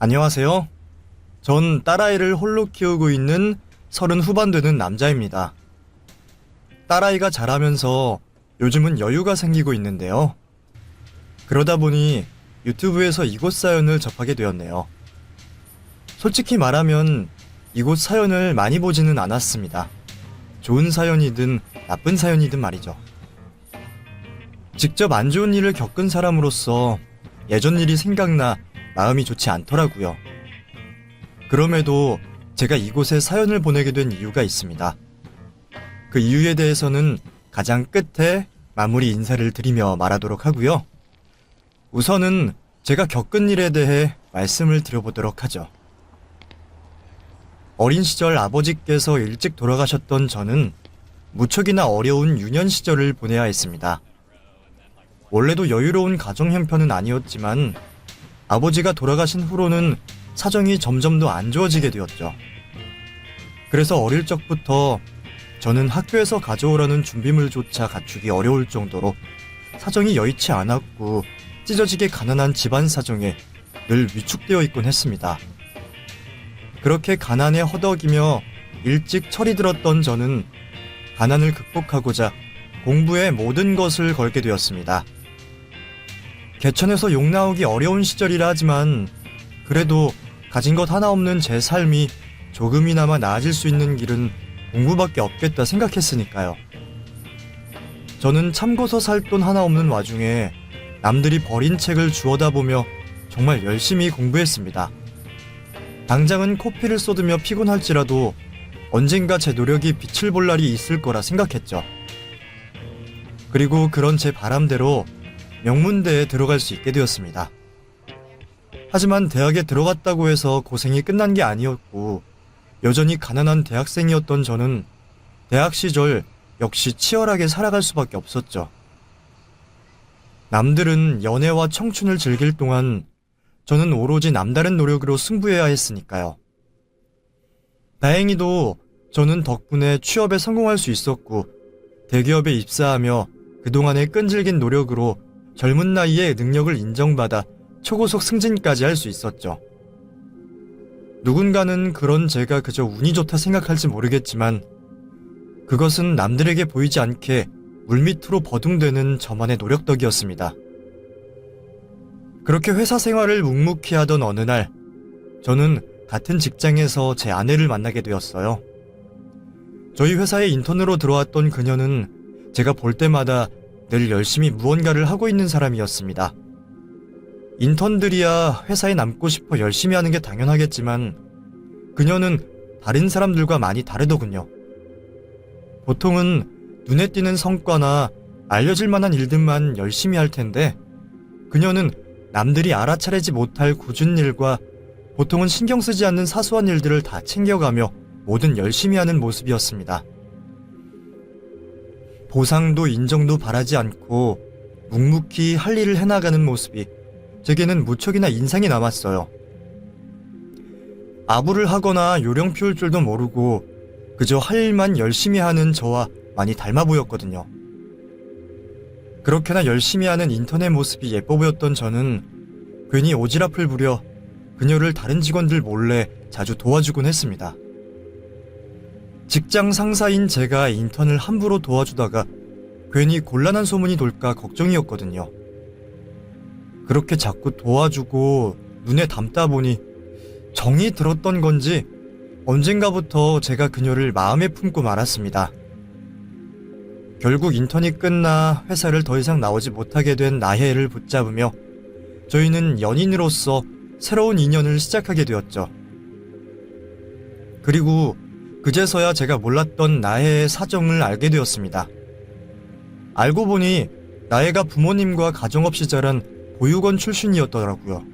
안녕하세요. 전 딸아이를 홀로 키우고 있는 30 후반 되는 남자입니다. 딸아이가 자라면서 요즘은 여유가 생기고 있는데요. 그러다 보니 유튜브에서 이곳 사연을 접하게 되었네요. 솔직히 말하면 이곳 사연을 많이 보지는 않았습니다. 좋은 사연이든 나쁜 사연이든 말이죠. 직접 안 좋은 일을 겪은 사람으로서 예전 일이 생각나 마음이 좋지 않더라고요. 그럼에도 제가 이곳에 사연을 보내게 된 이유가 있습니다. 그 이유에 대해서는 가장 끝에 마무리 인사를 드리며 말하도록 하고요. 우선은 제가 겪은 일에 대해 말씀을 드려보도록 하죠. 어린 시절 아버지께서 일찍 돌아가셨던 저는 무척이나 어려운 유년 시절을 보내야 했습니다. 원래도 여유로운 가정 형편은 아니었지만 아버지가 돌아가신 후로는 사정이 점점 더 안 좋아지게 되었죠. 그래서 어릴 적부터 저는 학교에서 가져오라는 준비물조차 갖추기 어려울 정도로 사정이 여의치 않았고 찢어지게 가난한 집안 사정에 늘 위축되어 있곤 했습니다. 그렇게 가난에 허덕이며 일찍 철이 들었던 저는 가난을 극복하고자 공부에 모든 것을 걸게 되었습니다. 개천에서 욕 나오기 어려운 시절이라 하지만 그래도 가진 것 하나 없는 제 삶이 조금이나마 나아질 수 있는 길은 공부밖에 없겠다 생각했으니까요. 저는 참고서 살 돈 하나 없는 와중에 남들이 버린 책을 주워다 보며 정말 열심히 공부했습니다. 당장은 코피를 쏟으며 피곤할지라도 언젠가 제 노력이 빛을 볼 날이 있을 거라 생각했죠. 그리고 그런 제 바람대로 명문대에 들어갈 수 있게 되었습니다. 하지만 대학에 들어갔다고 해서 고생이 끝난 게 아니었고 여전히 가난한 대학생이었던 저는 대학 시절 역시 치열하게 살아갈 수밖에 없었죠. 남들은 연애와 청춘을 즐길 동안 저는 오로지 남다른 노력으로 승부해야 했으니까요. 다행히도 저는 덕분에 취업에 성공할 수 있었고 대기업에 입사하며 그동안의 끈질긴 노력으로 젊은 나이에 능력을 인정받아 초고속 승진까지 할 수 있었죠. 누군가는 그런 제가 그저 운이 좋다 생각할지 모르겠지만 그것은 남들에게 보이지 않게 물밑으로 버둥대는 저만의 노력 덕이었습니다. 그렇게 회사 생활을 묵묵히 하던 어느 날 저는 같은 직장에서 제 아내를 만나게 되었어요. 저희 회사에 인턴으로 들어왔던 그녀는 제가 볼 때마다 늘 열심히 무언가를 하고 있는 사람이었습니다. 인턴들이야 회사에 남고 싶어 열심히 하는 게 당연하겠지만 그녀는 다른 사람들과 많이 다르더군요. 보통은 눈에 띄는 성과나 알려질 만한 일들만 열심히 할 텐데 그녀는 남들이 알아차리지 못할 굳은 일과 보통은 신경 쓰지 않는 사소한 일들을 다 챙겨가며 뭐든 열심히 하는 모습이었습니다. 보상도 인정도 바라지 않고 묵묵히 할 일을 해나가는 모습이 제게는 무척이나 인상이 남았어요. 아부를 하거나 요령 피울 줄도 모르고 그저 할 일만 열심히 하는 저와 많이 닮아 보였거든요. 그렇게나 열심히 하는 인턴의 모습이 예뻐 보였던 저는 괜히 오지랖을 부려 그녀를 다른 직원들 몰래 자주 도와주곤 했습니다. 직장 상사인 제가 인턴을 함부로 도와주다가 괜히 곤란한 소문이 돌까 걱정이었거든요. 그렇게 자꾸 도와주고 눈에 담다 보니 정이 들었던 건지 언젠가부터 제가 그녀를 마음에 품고 말았습니다. 결국 인턴이 끝나 회사를 더 이상 나오지 못하게 된 나혜를 붙잡으며 저희는 연인으로서 새로운 인연을 시작하게 되었죠. 그리고 그제서야 제가 몰랐던 나혜의 사정을 알게 되었습니다. 알고 보니 나혜가 부모님과 가정 없이 자란 보육원 출신이었더라고요.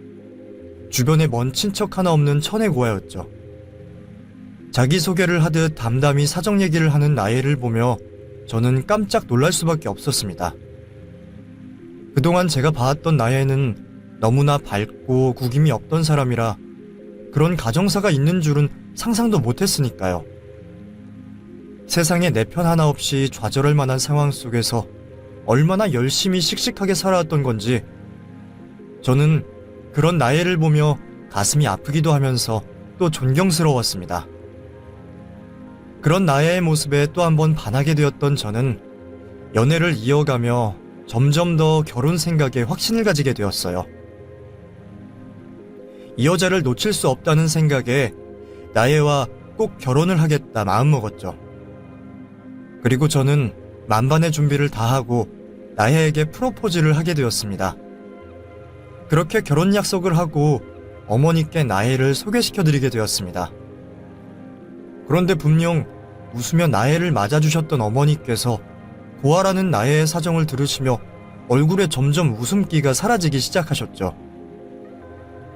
주변에 먼 친척 하나 없는 천의 고아였죠. 자기소개를 하듯 담담히 사정 얘기를 하는 나혜를 보며 저는 깜짝 놀랄 수밖에 없었습니다. 그동안 제가 봐왔던 나혜는 너무나 밝고 구김이 없던 사람이라 그런 가정사가 있는 줄은 상상도 못했으니까요. 세상에 내 편 하나 없이 좌절할 만한 상황 속에서 얼마나 열심히 씩씩하게 살아왔던 건지 저는 그런 나혜를 보며 가슴이 아프기도 하면서 또 존경스러웠습니다. 그런 나혜의 모습에 또 한 번 반하게 되었던 저는 연애를 이어가며 점점 더 결혼 생각에 확신을 가지게 되었어요. 이 여자를 놓칠 수 없다는 생각에 나혜와 꼭 결혼을 하겠다 마음먹었죠. 그리고 저는 만반의 준비를 다하고 나혜에게 프로포즈를 하게 되었습니다. 그렇게 결혼 약속을 하고 어머니께 나혜를 소개시켜드리게 되었습니다. 그런데 분명 웃으며 나혜를 맞아주셨던 어머니께서 고아라는 나혜의 사정을 들으시며 얼굴에 점점 웃음기가 사라지기 시작하셨죠.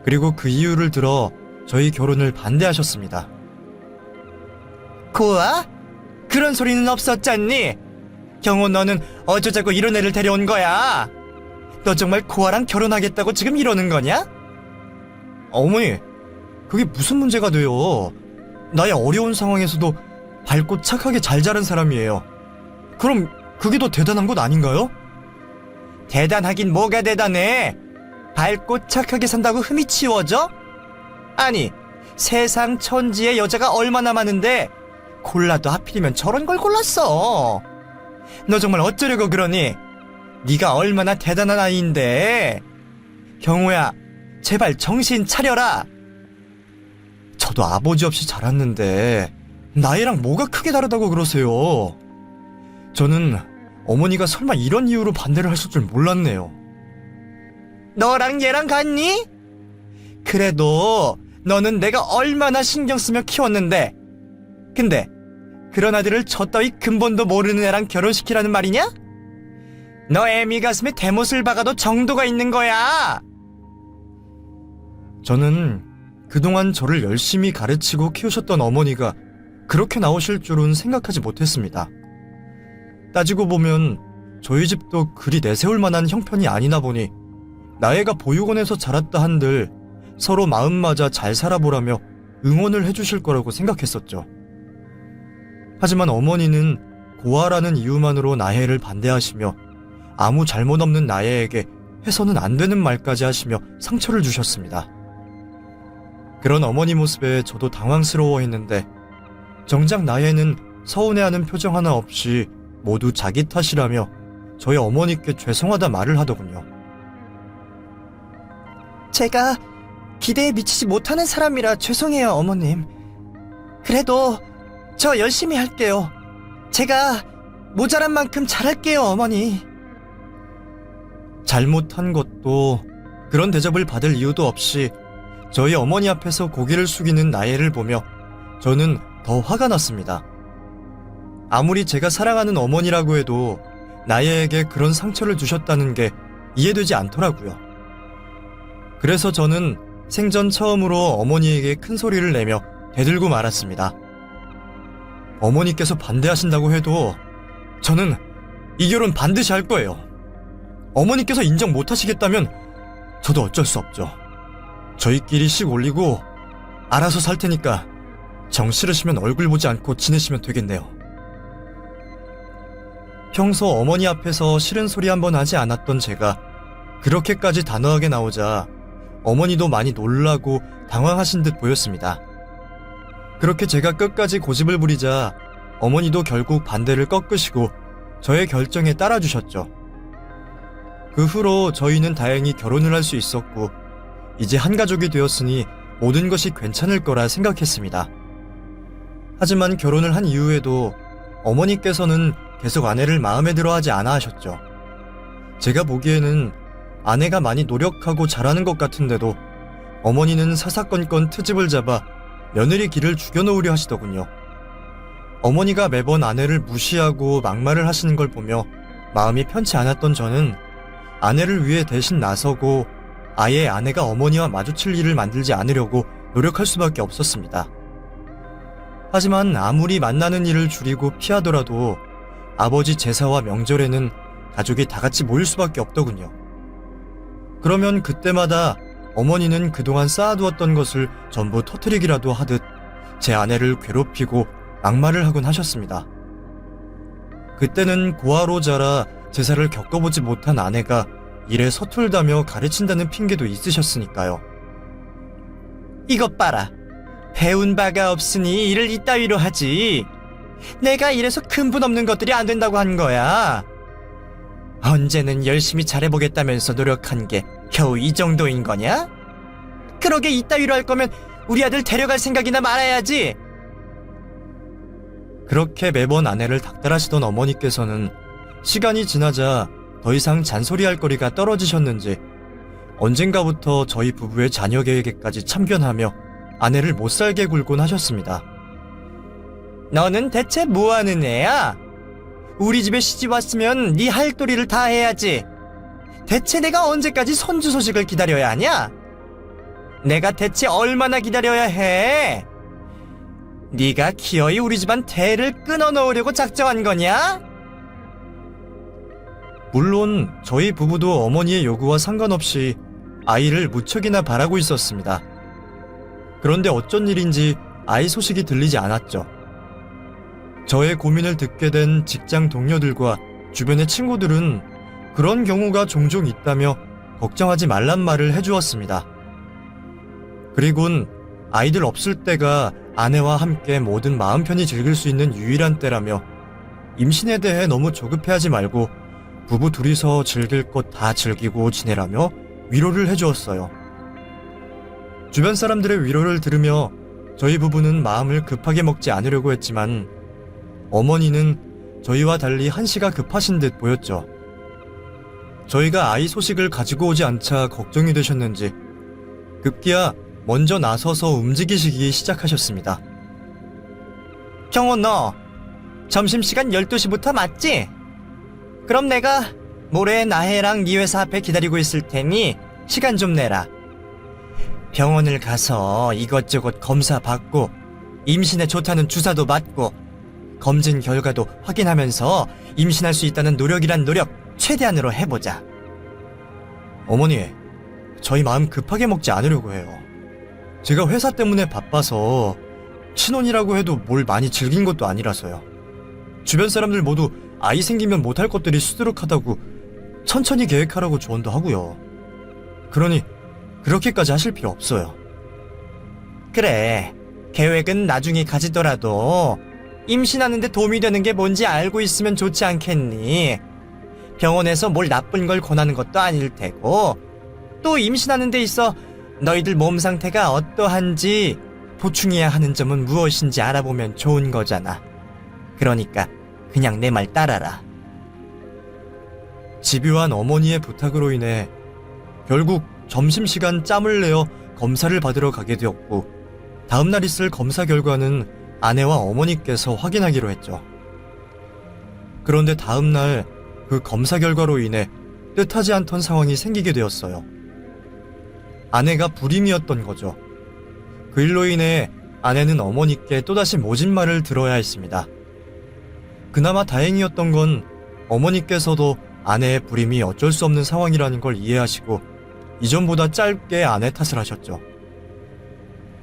그리고 그 이유를 들어 저희 결혼을 반대하셨습니다. 고아? 그런 소리는 없었잖니? 경호, 너는 어쩌자고 이런 애를 데려온 거야? 너 정말 고아랑 결혼하겠다고 지금 이러는 거냐? 어머니, 그게 무슨 문제가 돼요? 나의 어려운 상황에서도 밝고 착하게 잘 자란 사람이에요. 그럼 그게 더 대단한 것 아닌가요? 대단하긴 뭐가 대단해? 밝고 착하게 산다고 흠이 치워져? 아니, 세상 천지에 여자가 얼마나 많은데 골라도 하필이면 저런 걸 골랐어. 너 정말 어쩌려고 그러니? 네가 얼마나 대단한 아이인데. 경호야, 제발 정신 차려라. 저도 아버지 없이 자랐는데 나이랑 뭐가 크게 다르다고 그러세요? 저는 어머니가 설마 이런 이유로 반대를 하실 줄 몰랐네요. 너랑 얘랑 같니? 그래도 너는 내가 얼마나 신경 쓰며 키웠는데. 근데 그런 아들을 저 따위 근본도 모르는 애랑 결혼시키라는 말이냐? 너 애미 가슴에 대못을 박아도 정도가 있는 거야. 저는 그동안 저를 열심히 가르치고 키우셨던 어머니가 그렇게 나오실 줄은 생각하지 못했습니다. 따지고 보면 저희 집도 그리 내세울 만한 형편이 아니나 보니 나애가 보육원에서 자랐다 한들 서로 마음 맞아 잘 살아보라며 응원을 해주실 거라고 생각했었죠. 하지만 어머니는 고아라는 이유만으로 나혜를 반대하시며 아무 잘못 없는 나혜에게 해서는 안 되는 말까지 하시며 상처를 주셨습니다. 그런 어머니 모습에 저도 당황스러워했는데 정작 나혜는 서운해하는 표정 하나 없이 모두 자기 탓이라며 저희 어머니께 죄송하다 말을 하더군요. 제가 기대에 미치지 못하는 사람이라 죄송해요, 어머님. 그래도 저 열심히 할게요. 제가 모자란 만큼 잘할게요, 어머니. 잘못한 것도 그런 대접을 받을 이유도 없이 저희 어머니 앞에서 고개를 숙이는 나혜를 보며 저는 더 화가 났습니다. 아무리 제가 사랑하는 어머니라고 해도 나혜에게 그런 상처를 주셨다는 게 이해되지 않더라고요. 그래서 저는 생전 처음으로 어머니에게 큰 소리를 내며 대들고 말았습니다. 어머니께서 반대하신다고 해도 저는 이 결혼 반드시 할 거예요. 어머니께서 인정 못하시겠다면 저도 어쩔 수 없죠. 저희끼리 씩 올리고 알아서 살 테니까 정 싫으시면 얼굴 보지 않고 지내시면 되겠네요. 평소 어머니 앞에서 싫은 소리 한번 하지 않았던 제가 그렇게까지 단호하게 나오자 어머니도 많이 놀라고 당황하신 듯 보였습니다. 그렇게 제가 끝까지 고집을 부리자 어머니도 결국 반대를 꺾으시고 저의 결정에 따라주셨죠. 그 후로 저희는 다행히 결혼을 할 수 있었고 이제 한 가족이 되었으니 모든 것이 괜찮을 거라 생각했습니다. 하지만 결혼을 한 이후에도 어머니께서는 계속 아내를 마음에 들어 하지 않아 하셨죠. 제가 보기에는 아내가 많이 노력하고 잘하는 것 같은데도 어머니는 사사건건 트집을 잡아 며느리 길을 죽여놓으려 하시더군요. 어머니가 매번 아내를 무시하고 막말을 하시는 걸 보며 마음이 편치 않았던 저는 아내를 위해 대신 나서고 아예 아내가 어머니와 마주칠 일을 만들지 않으려고 노력할 수밖에 없었습니다. 하지만 아무리 만나는 일을 줄이고 피하더라도 아버지 제사와 명절에는 가족이 다 같이 모일 수밖에 없더군요. 그러면 그때마다 어머니는 그동안 쌓아두었던 것을 전부 터뜨리기라도 하듯 제 아내를 괴롭히고 막말을 하곤 하셨습니다. 그때는 고아로 자라 제사를 겪어보지 못한 아내가 일에 서툴다며 가르친다는 핑계도 있으셨으니까요. 이것 봐라. 배운 바가 없으니 일을 이따위로 하지. 내가 이래서 근본 없는 것들이 안 된다고 한 거야. 언제는 열심히 잘해보겠다면서 노력한 게 겨우 이 정도인 거냐? 그러게 이따위로 할 거면 우리 아들 데려갈 생각이나 말아야지. 그렇게 매번 아내를 닥달하시던 어머니께서는 시간이 지나자 더 이상 잔소리할 거리가 떨어지셨는지 언젠가부터 저희 부부의 자녀 계획에까지 참견하며 아내를 못살게 굴곤 하셨습니다. 너는 대체 뭐하는 애야? 우리 집에 시집 왔으면 네 할도리를 다 해야지. 대체 내가 언제까지 손주 소식을 기다려야 하냐? 내가 대체 얼마나 기다려야 해? 네가 기어이 우리 집안 대를 끊어놓으려고 작정한 거냐? 물론 저희 부부도 어머니의 요구와 상관없이 아이를 무척이나 바라고 있었습니다. 그런데 어쩐 일인지 아이 소식이 들리지 않았죠. 저의 고민을 듣게 된 직장 동료들과 주변의 친구들은 그런 경우가 종종 있다며 걱정하지 말란 말을 해주었습니다. 그리곤 아이들 없을 때가 아내와 함께 모든 마음 편히 즐길 수 있는 유일한 때라며 임신에 대해 너무 조급해하지 말고 부부 둘이서 즐길 것 다 즐기고 지내라며 위로를 해주었어요. 주변 사람들의 위로를 들으며 저희 부부는 마음을 급하게 먹지 않으려고 했지만 어머니는 저희와 달리 한시가 급하신 듯 보였죠. 저희가 아이 소식을 가지고 오지 않자 걱정이 되셨는지 급기야 먼저 나서서 움직이시기 시작하셨습니다. 경호 너 점심시간 12시부터 맞지? 그럼 내가 모레 나혜랑 네 회사 앞에 기다리고 있을 테니 시간 좀 내라. 병원을 가서 이것저것 검사 받고 임신에 좋다는 주사도 맞고 검진 결과도 확인하면서 임신할 수 있다는 노력이란 노력 최대한으로 해보자. 어머니, 저희 마음 급하게 먹지 않으려고 해요. 제가 회사 때문에 바빠서 신혼이라고 해도 뭘 많이 즐긴 것도 아니라서요. 주변 사람들 모두 아이 생기면 못할 것들이 수두룩하다고 천천히 계획하라고 조언도 하고요. 그러니 그렇게까지 하실 필요 없어요. 그래, 계획은 나중에 가지더라도 임신하는데 도움이 되는 게 뭔지 알고 있으면 좋지 않겠니? 병원에서 뭘 나쁜 걸 권하는 것도 아닐 테고 또 임신하는 데 있어 너희들 몸 상태가 어떠한지 보충해야 하는 점은 무엇인지 알아보면 좋은 거잖아. 그러니까 그냥 내 말 따라라. 집요한 어머니의 부탁으로 인해 결국 점심시간 짬을 내어 검사를 받으러 가게 되었고 다음날 있을 검사 결과는 아내와 어머니께서 확인하기로 했죠. 그런데 다음날 그 검사 결과로 인해 뜻하지 않던 상황이 생기게 되었어요. 아내가 불임이었던 거죠. 그 일로 인해 아내는 어머니께 또다시 모진 말을 들어야 했습니다. 그나마 다행이었던 건 어머니께서도 아내의 불임이 어쩔 수 없는 상황이라는 걸 이해하시고 이전보다 짧게 아내 탓을 하셨죠.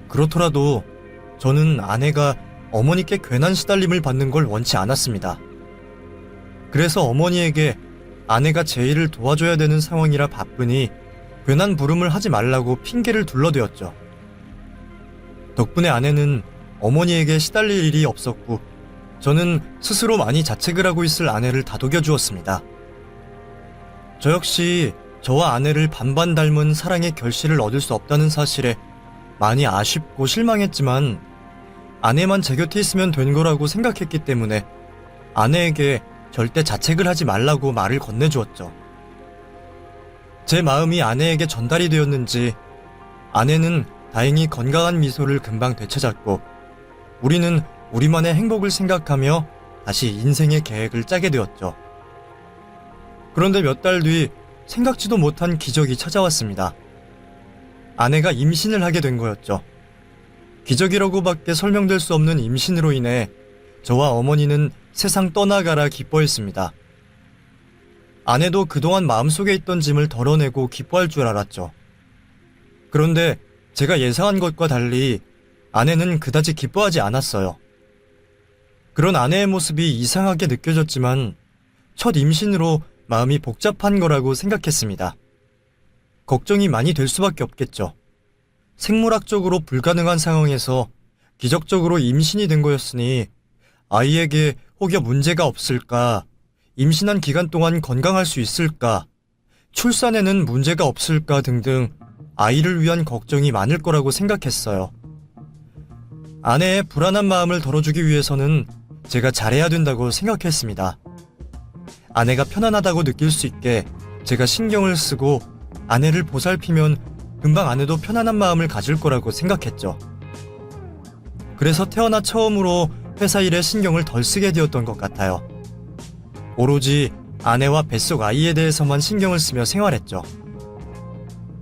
그렇더라도 저는 아내가 어머니께 괜한 시달림을 받는 걸 원치 않았습니다. 그래서 어머니에게 아내가 제 일을 도와줘야 되는 상황이라 바쁘니 괜한 부름을 하지 말라고 핑계를 둘러대었죠. 덕분에 아내는 어머니에게 시달릴 일이 없었고 저는 스스로 많이 자책을 하고 있을 아내를 다독여 주었습니다. 저 역시 저와 아내를 반반 닮은 사랑의 결실을 얻을 수 없다는 사실에 많이 아쉽고 실망했지만 아내만 제 곁에 있으면 된 거라고 생각했기 때문에 아내에게 절대 자책을 하지 말라고 말을 건네주었죠. 제 마음이 아내에게 전달이 되었는지 아내는 다행히 건강한 미소를 금방 되찾았고 우리는 우리만의 행복을 생각하며 다시 인생의 계획을 짜게 되었죠. 그런데 몇 달 뒤 생각지도 못한 기적이 찾아왔습니다. 아내가 임신을 하게 된 거였죠. 기적이라고밖에 설명될 수 없는 임신으로 인해 저와 어머니는 세상 떠나가라 기뻐했습니다. 아내도 그동안 마음속에 있던 짐을 덜어내고 기뻐할 줄 알았죠. 그런데 제가 예상한 것과 달리 아내는 그다지 기뻐하지 않았어요. 그런 아내의 모습이 이상하게 느껴졌지만 첫 임신으로 마음이 복잡한 거라고 생각했습니다. 걱정이 많이 될 수밖에 없겠죠. 생물학적으로 불가능한 상황에서 기적적으로 임신이 된 거였으니 아이에게 혹여 문제가 없을까, 임신한 기간 동안 건강할 수 있을까, 출산에는 문제가 없을까 등등 아이를 위한 걱정이 많을 거라고 생각했어요. 아내의 불안한 마음을 덜어주기 위해서는 제가 잘해야 된다고 생각했습니다. 아내가 편안하다고 느낄 수 있게 제가 신경을 쓰고 아내를 보살피면 금방 아내도 편안한 마음을 가질 거라고 생각했죠. 그래서 태어나 처음으로 회사 일에 신경을 덜 쓰게 되었던 것 같아요. 오로지 아내와 뱃속 아이에 대해서만 신경을 쓰며 생활했죠.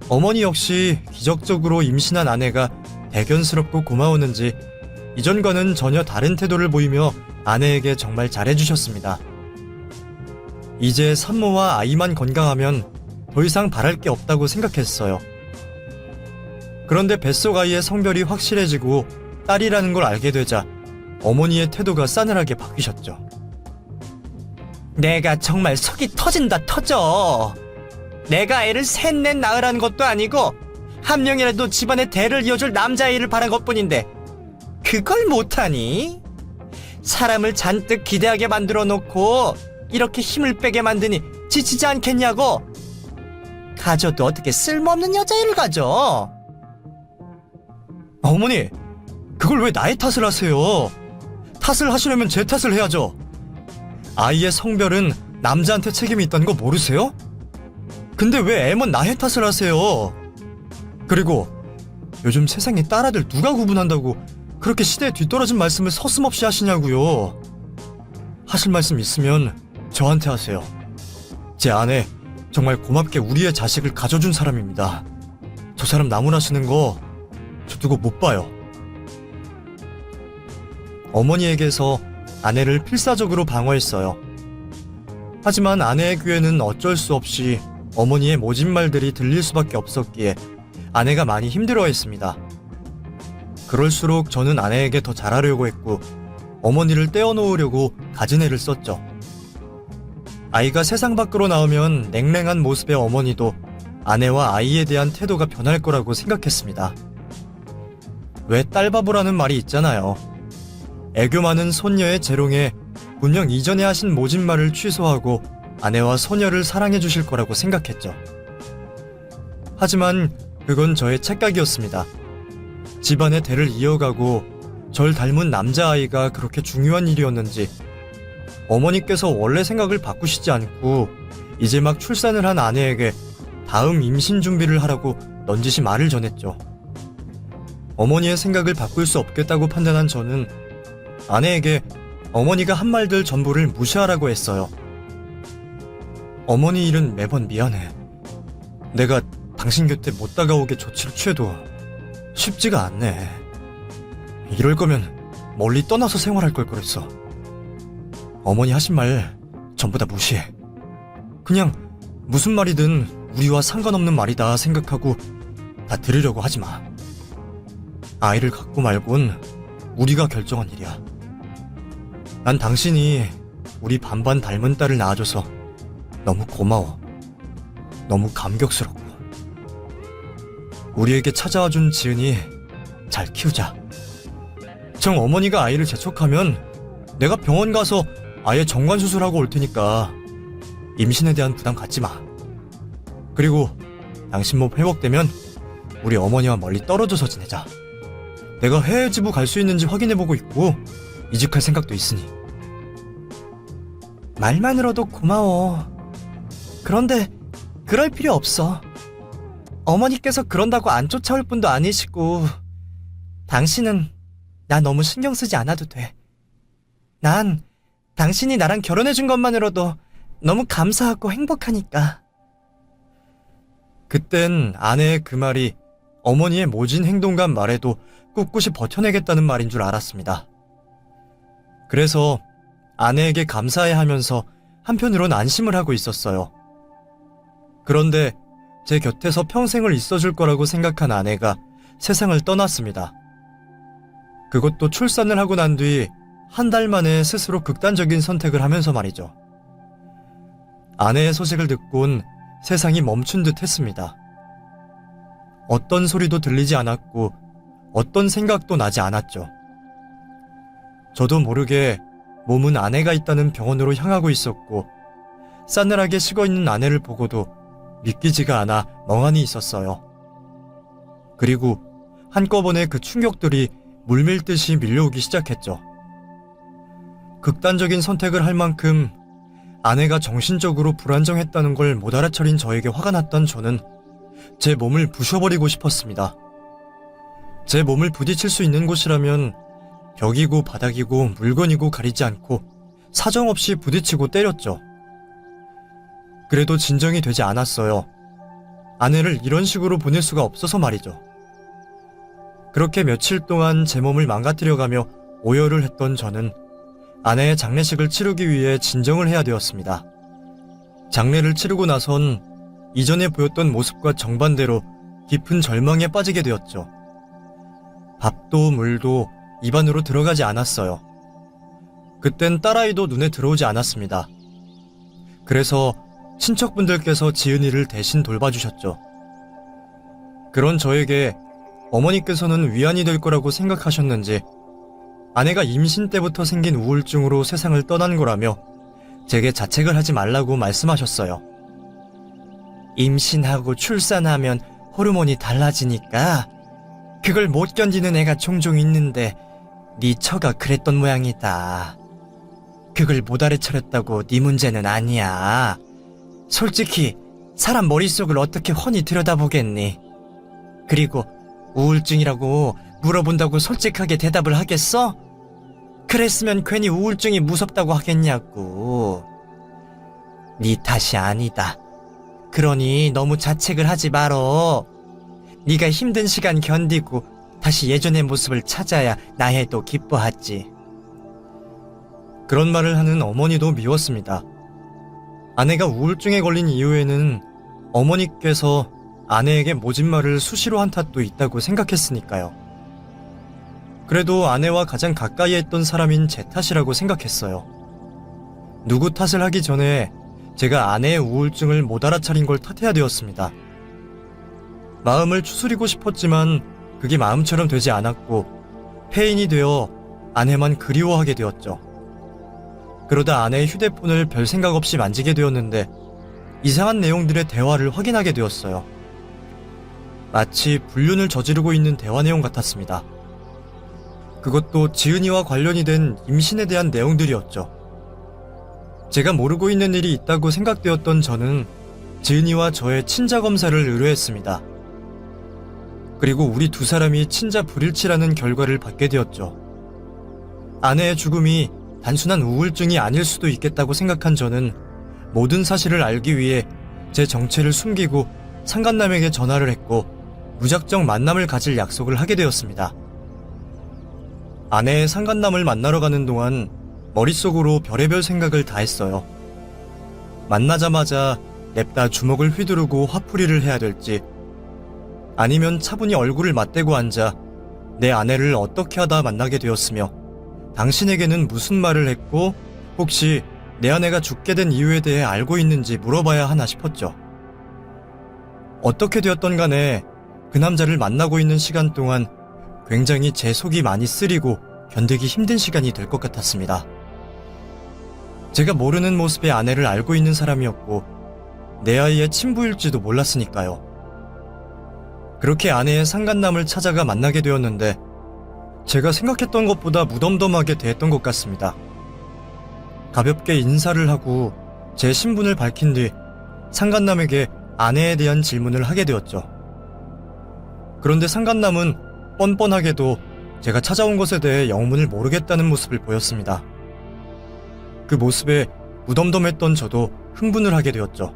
어머니 역시 기적적으로 임신한 아내가 대견스럽고 고마웠는지 이전과는 전혀 다른 태도를 보이며 아내에게 정말 잘해주셨습니다. 이제 산모와 아이만 건강하면 더 이상 바랄 게 없다고 생각했어요. 그런데 뱃속 아이의 성별이 확실해지고 딸이라는 걸 알게 되자 어머니의 태도가 싸늘하게 바뀌셨죠. 내가 정말 속이 터진다 터져. 내가 애를 셋넷 낳으라는 것도 아니고 한 명이라도 집안의 대를 이어줄 남자아이를 바란 것뿐인데 그걸 못하니? 사람을 잔뜩 기대하게 만들어 놓고 이렇게 힘을 빼게 만드니 지치지 않겠냐고? 가져도 어떻게 쓸모없는 여자애를 가져? 어머니, 그걸 왜 나의 탓을 하세요? 탓을 하시려면 제 탓을 해야죠. 아이의 성별은 남자한테 책임이 있다는 거 모르세요? 근데 왜 애먼 나의 탓을 하세요? 그리고 요즘 세상에 딸아들 누가 구분한다고 그렇게 시대에 뒤떨어진 말씀을 서슴없이 하시냐고요. 하실 말씀 있으면 저한테 하세요. 제 아내 정말 고맙게 우리의 자식을 가져준 사람입니다. 저 사람 나무라시는 거 저 두고 못 봐요. 어머니에게서 아내를 필사적으로 방어했어요. 하지만 아내의 귀에는 어쩔 수 없이 어머니의 모진 말들이 들릴 수밖에 없었기에 아내가 많이 힘들어했습니다. 그럴수록 저는 아내에게 더 잘하려고 했고 어머니를 떼어놓으려고 가진 애를 썼죠. 아이가 세상 밖으로 나오면 냉랭한 모습의 어머니도 아내와 아이에 대한 태도가 변할 거라고 생각했습니다. 왜 딸바보라는 말이 있잖아요. 애교 많은 손녀의 재롱에 분명 이전에 하신 모진 말을 취소하고 아내와 소녀를 사랑해 주실 거라고 생각했죠. 하지만 그건 저의 착각이었습니다. 집안의 대를 이어가고 절 닮은 남자아이가 그렇게 중요한 일이었는지 어머니께서 원래 생각을 바꾸시지 않고 이제 막 출산을 한 아내에게 다음 임신 준비를 하라고 넌지시 말을 전했죠. 어머니의 생각을 바꿀 수 없겠다고 판단한 저는 아내에게 어머니가 한 말들 전부를 무시하라고 했어요. 어머니 일은 매번 미안해. 내가 당신 곁에 못 다가오게 조치를 취해도 쉽지가 않네. 이럴 거면 멀리 떠나서 생활할 걸 그랬어. 어머니 하신 말 전부 다 무시해. 그냥 무슨 말이든 우리와 상관없는 말이다 생각하고 다 들으려고 하지 마. 아이를 갖고 말곤 우리가 결정한 일이야. 난 당신이 우리 반반 닮은 딸을 낳아줘서 너무 고마워. 너무 감격스럽고. 우리에게 찾아와준 지은이 잘 키우자. 정 어머니가 아이를 재촉하면 내가 병원 가서 아예 정관수술하고 올 테니까 임신에 대한 부담 갖지 마. 그리고 당신 몸 회복되면 우리 어머니와 멀리 떨어져서 지내자. 내가 해외 지부 갈 수 있는지 확인해보고 있고 이직할 생각도 있으니. 말만으로도 고마워. 그런데 그럴 필요 없어. 어머니께서 그런다고 안 쫓아올 분도 아니시고 당신은 나 너무 신경 쓰지 않아도 돼. 난 당신이 나랑 결혼해준 것만으로도 너무 감사하고 행복하니까. 그땐 아내의 그 말이 어머니의 모진 행동과 말에도 꿋꿋이 버텨내겠다는 말인 줄 알았습니다. 그래서 아내에게 감사해하면서 한편으론 안심을 하고 있었어요. 그런데 제 곁에서 평생을 있어줄 거라고 생각한 아내가 세상을 떠났습니다. 그것도 출산을 하고 난 뒤 한 달 만에 스스로 극단적인 선택을 하면서 말이죠. 아내의 소식을 듣곤 세상이 멈춘 듯 했습니다. 어떤 소리도 들리지 않았고 어떤 생각도 나지 않았죠. 저도 모르게 몸은 아내가 있다는 병원으로 향하고 있었고 싸늘하게 식어있는 아내를 보고도 믿기지가 않아 멍하니 있었어요. 그리고 한꺼번에 그 충격들이 물밀듯이 밀려오기 시작했죠. 극단적인 선택을 할 만큼 아내가 정신적으로 불안정했다는 걸 못 알아차린 저에게 화가 났던 저는 제 몸을 부셔버리고 싶었습니다. 제 몸을 부딪힐 수 있는 곳이라면 벽이고 바닥이고 물건이고 가리지 않고 사정없이 부딪히고 때렸죠. 그래도 진정이 되지 않았어요. 아내를 이런 식으로 보낼 수가 없어서 말이죠. 그렇게 며칠 동안 제 몸을 망가뜨려가며 오열을 했던 저는 아내의 장례식을 치르기 위해 진정을 해야 되었습니다. 장례를 치르고 나선 이전에 보였던 모습과 정반대로 깊은 절망에 빠지게 되었죠. 밥도 물도 입안으로 들어가지 않았어요. 그땐 딸아이도 눈에 들어오지 않았습니다. 그래서 친척분들께서 지은이를 대신 돌봐주셨죠. 그런 저에게 어머니께서는 위안이 될 거라고 생각하셨는지 아내가 임신 때부터 생긴 우울증으로 세상을 떠난 거라며 제게 자책을 하지 말라고 말씀하셨어요. 임신하고 출산하면 호르몬이 달라지니까 그걸 못 견디는 애가 종종 있는데 네 처가 그랬던 모양이다. 그걸 못 알아차렸다고 네 문제는 아니야. 솔직히 사람 머릿속을 어떻게 훤히 들여다보겠니? 그리고 우울증이라고 물어본다고 솔직하게 대답을 하겠어? 그랬으면 괜히 우울증이 무섭다고 하겠냐고. 네 탓이 아니다. 그러니 너무 자책을 하지 말어. 네가 힘든 시간 견디고 다시 예전의 모습을 찾아야 나해도 기뻐하지. 그런 말을 하는 어머니도 미웠습니다. 아내가 우울증에 걸린 이후에는 어머니께서 아내에게 모진 말을 수시로 한 탓도 있다고 생각했으니까요. 그래도 아내와 가장 가까이 했던 사람인 제 탓이라고 생각했어요. 누구 탓을 하기 전에 제가 아내의 우울증을 못 알아차린 걸 탓해야 되었습니다. 마음을 추스리고 싶었지만 그게 마음처럼 되지 않았고 폐인이 되어 아내만 그리워하게 되었죠. 그러다 아내의 휴대폰을 별 생각 없이 만지게 되었는데 이상한 내용들의 대화를 확인하게 되었어요. 마치 불륜을 저지르고 있는 대화 내용 같았습니다. 그것도 지은이와 관련이 된 임신에 대한 내용들이었죠. 제가 모르고 있는 일이 있다고 생각되었던 저는 지은이와 저의 친자 검사를 의뢰했습니다. 그리고 우리 두 사람이 친자 불일치라는 결과를 받게 되었죠. 아내의 죽음이 단순한 우울증이 아닐 수도 있겠다고 생각한 저는 모든 사실을 알기 위해 제 정체를 숨기고 상간남에게 전화를 했고 무작정 만남을 가질 약속을 하게 되었습니다. 아내의 상간남을 만나러 가는 동안 머릿속으로 별의별 생각을 다 했어요. 만나자마자 냅다 주먹을 휘두르고 화풀이를 해야 될지, 아니면 차분히 얼굴을 맞대고 앉아 내 아내를 어떻게 하다 만나게 되었으며 당신에게는 무슨 말을 했고 혹시 내 아내가 죽게 된 이유에 대해 알고 있는지 물어봐야 하나 싶었죠. 어떻게 되었던 간에 그 남자를 만나고 있는 시간 동안 굉장히 제 속이 많이 쓰리고 견디기 힘든 시간이 될 것 같았습니다. 제가 모르는 모습의 아내를 알고 있는 사람이었고 내 아이의 친부일지도 몰랐으니까요. 그렇게 아내의 상간남을 찾아가 만나게 되었는데 제가 생각했던 것보다 무덤덤하게 대했던 것 같습니다. 가볍게 인사를 하고 제 신분을 밝힌 뒤 상간남에게 아내에 대한 질문을 하게 되었죠. 그런데 상간남은 뻔뻔하게도 제가 찾아온 것에 대해 영문을 모르겠다는 모습을 보였습니다. 그 모습에 무덤덤했던 저도 흥분을 하게 되었죠.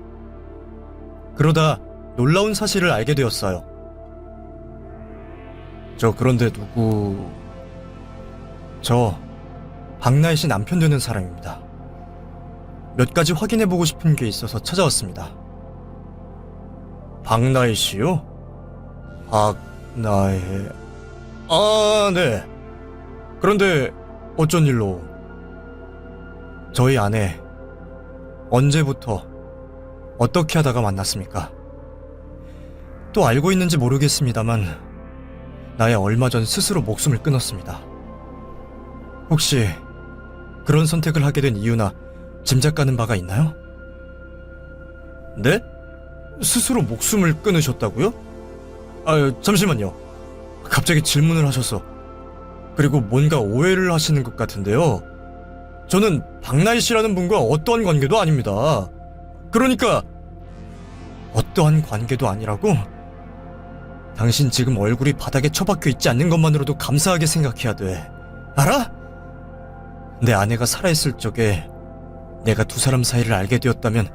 그러다 놀라운 사실을 알게 되었어요. 그런데 저 박나혜 씨 남편 되는 사람입니다. 몇 가지 확인해보고 싶은 게 있어서 찾아왔습니다. 박나혜 씨요? 박나혜... 네. 그런데 어쩐 일로? 저희 아내 언제부터 어떻게 하다가 만났습니까? 또 알고 있는지 모르겠습니다만 나야 얼마 전 스스로 목숨을 끊었습니다. 혹시 그런 선택을 하게 된 이유나 짐작가는 바가 있나요? 네? 스스로 목숨을 끊으셨다고요? 잠시만요. 갑자기 질문을 하셔서. 그리고 뭔가 오해를 하시는 것 같은데요. 저는 박나희 씨라는 분과 어떠한 관계도 아닙니다. 그러니까 어떠한 관계도 아니라고? 당신 지금 얼굴이 바닥에 처박혀 있지 않는 것만으로도 감사하게 생각해야 돼. 알아? 내 아내가 살아있을 적에 내가 두 사람 사이를 알게 되었다면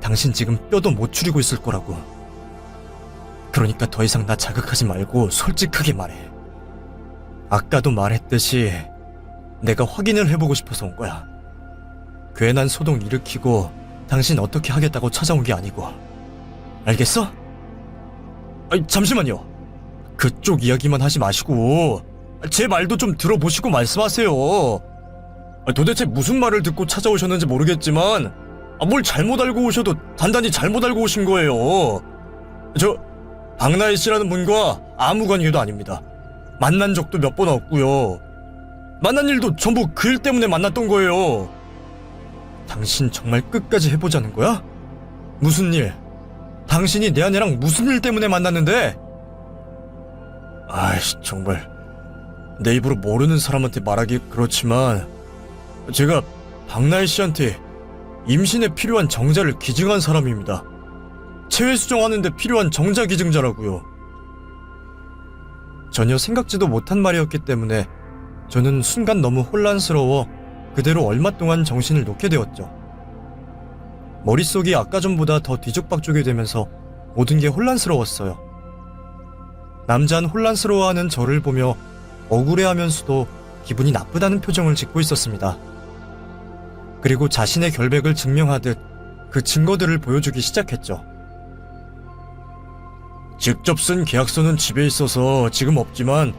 당신 지금 뼈도 못 추리고 있을 거라고. 그러니까 더 이상 나 자극하지 말고 솔직하게 말해. 아까도 말했듯이 내가 확인을 해보고 싶어서 온 거야. 괜한 소동 일으키고 당신 어떻게 하겠다고 찾아온 게 아니고. 알겠어? 잠시만요. 그쪽 이야기만 하지 마시고 제 말도 좀 들어보시고 말씀하세요. 도대체 무슨 말을 듣고 찾아오셨는지 모르겠지만 뭘 잘못 알고 오셔도 단단히 잘못 알고 오신 거예요. 저 박나희 씨라는 분과 아무 관계도 아닙니다. 만난 적도 몇 번 없고요. 만난 일도 전부 그 일 때문에 만났던 거예요. 당신 정말 끝까지 해보자는 거야? 무슨 일? 당신이 내 아내랑 무슨 일 때문에 만났는데? 아이씨, 정말 내 입으로 모르는 사람한테 말하기 그렇지만 제가 박나희 씨한테 임신에 필요한 정자를 기증한 사람입니다. 체외 수정하는데 필요한 정자 기증자라고요. 전혀 생각지도 못한 말이었기 때문에 저는 순간 너무 혼란스러워 그대로 얼마 동안 정신을 놓게 되었죠. 머릿속이 아까 전보다 더 뒤죽박죽이 되면서 모든 게 혼란스러웠어요. 남자는 혼란스러워하는 저를 보며 억울해하면서도 기분이 나쁘다는 표정을 짓고 있었습니다. 그리고 자신의 결백을 증명하듯 그 증거들을 보여주기 시작했죠. 직접 쓴 계약서는 집에 있어서 지금 없지만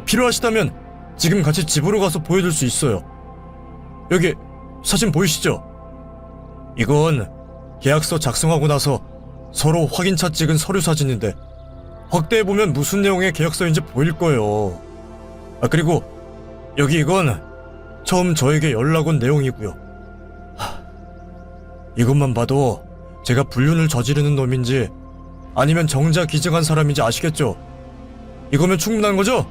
필요하시다면 지금 같이 집으로 가서 보여줄 수 있어요. 여기 사진 보이시죠? 이건 계약서 작성하고 나서 서로 확인차 찍은 서류 사진인데 확대해보면 무슨 내용의 계약서인지 보일 거예요. 그리고 여기 이건 처음 저에게 연락 온 내용이고요. 이것만 봐도 제가 불륜을 저지르는 놈인지 아니면 정자 기증한 사람인지 아시겠죠? 이거면 충분한 거죠?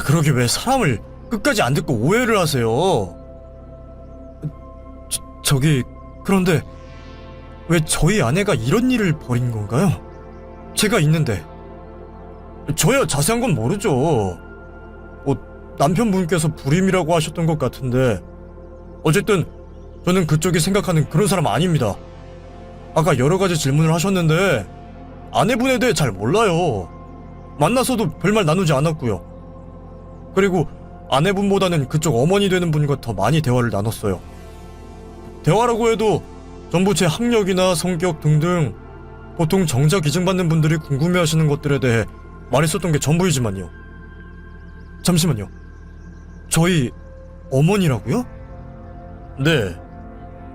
그러게 왜 사람을 끝까지 안 듣고 오해를 하세요? 그런데 왜 저희 아내가 이런 일을 벌인 건가요? 제가 있는데. 저야 자세한 건 모르죠. 남편분께서 불임이라고 하셨던 것 같은데 어쨌든 저는 그쪽이 생각하는 그런 사람 아닙니다. 아까 여러 가지 질문을 하셨는데 아내분에 대해 잘 몰라요. 만나서도 별말 나누지 않았고요. 그리고 아내분보다는 그쪽 어머니 되는 분과 더 많이 대화를 나눴어요. 대화라고 해도 전부 제 학력이나 성격 등등 보통 정자 기증받는 분들이 궁금해하시는 것들에 대해 말했었던 게 전부이지만요. 잠시만요. 저희 어머니라고요? 네.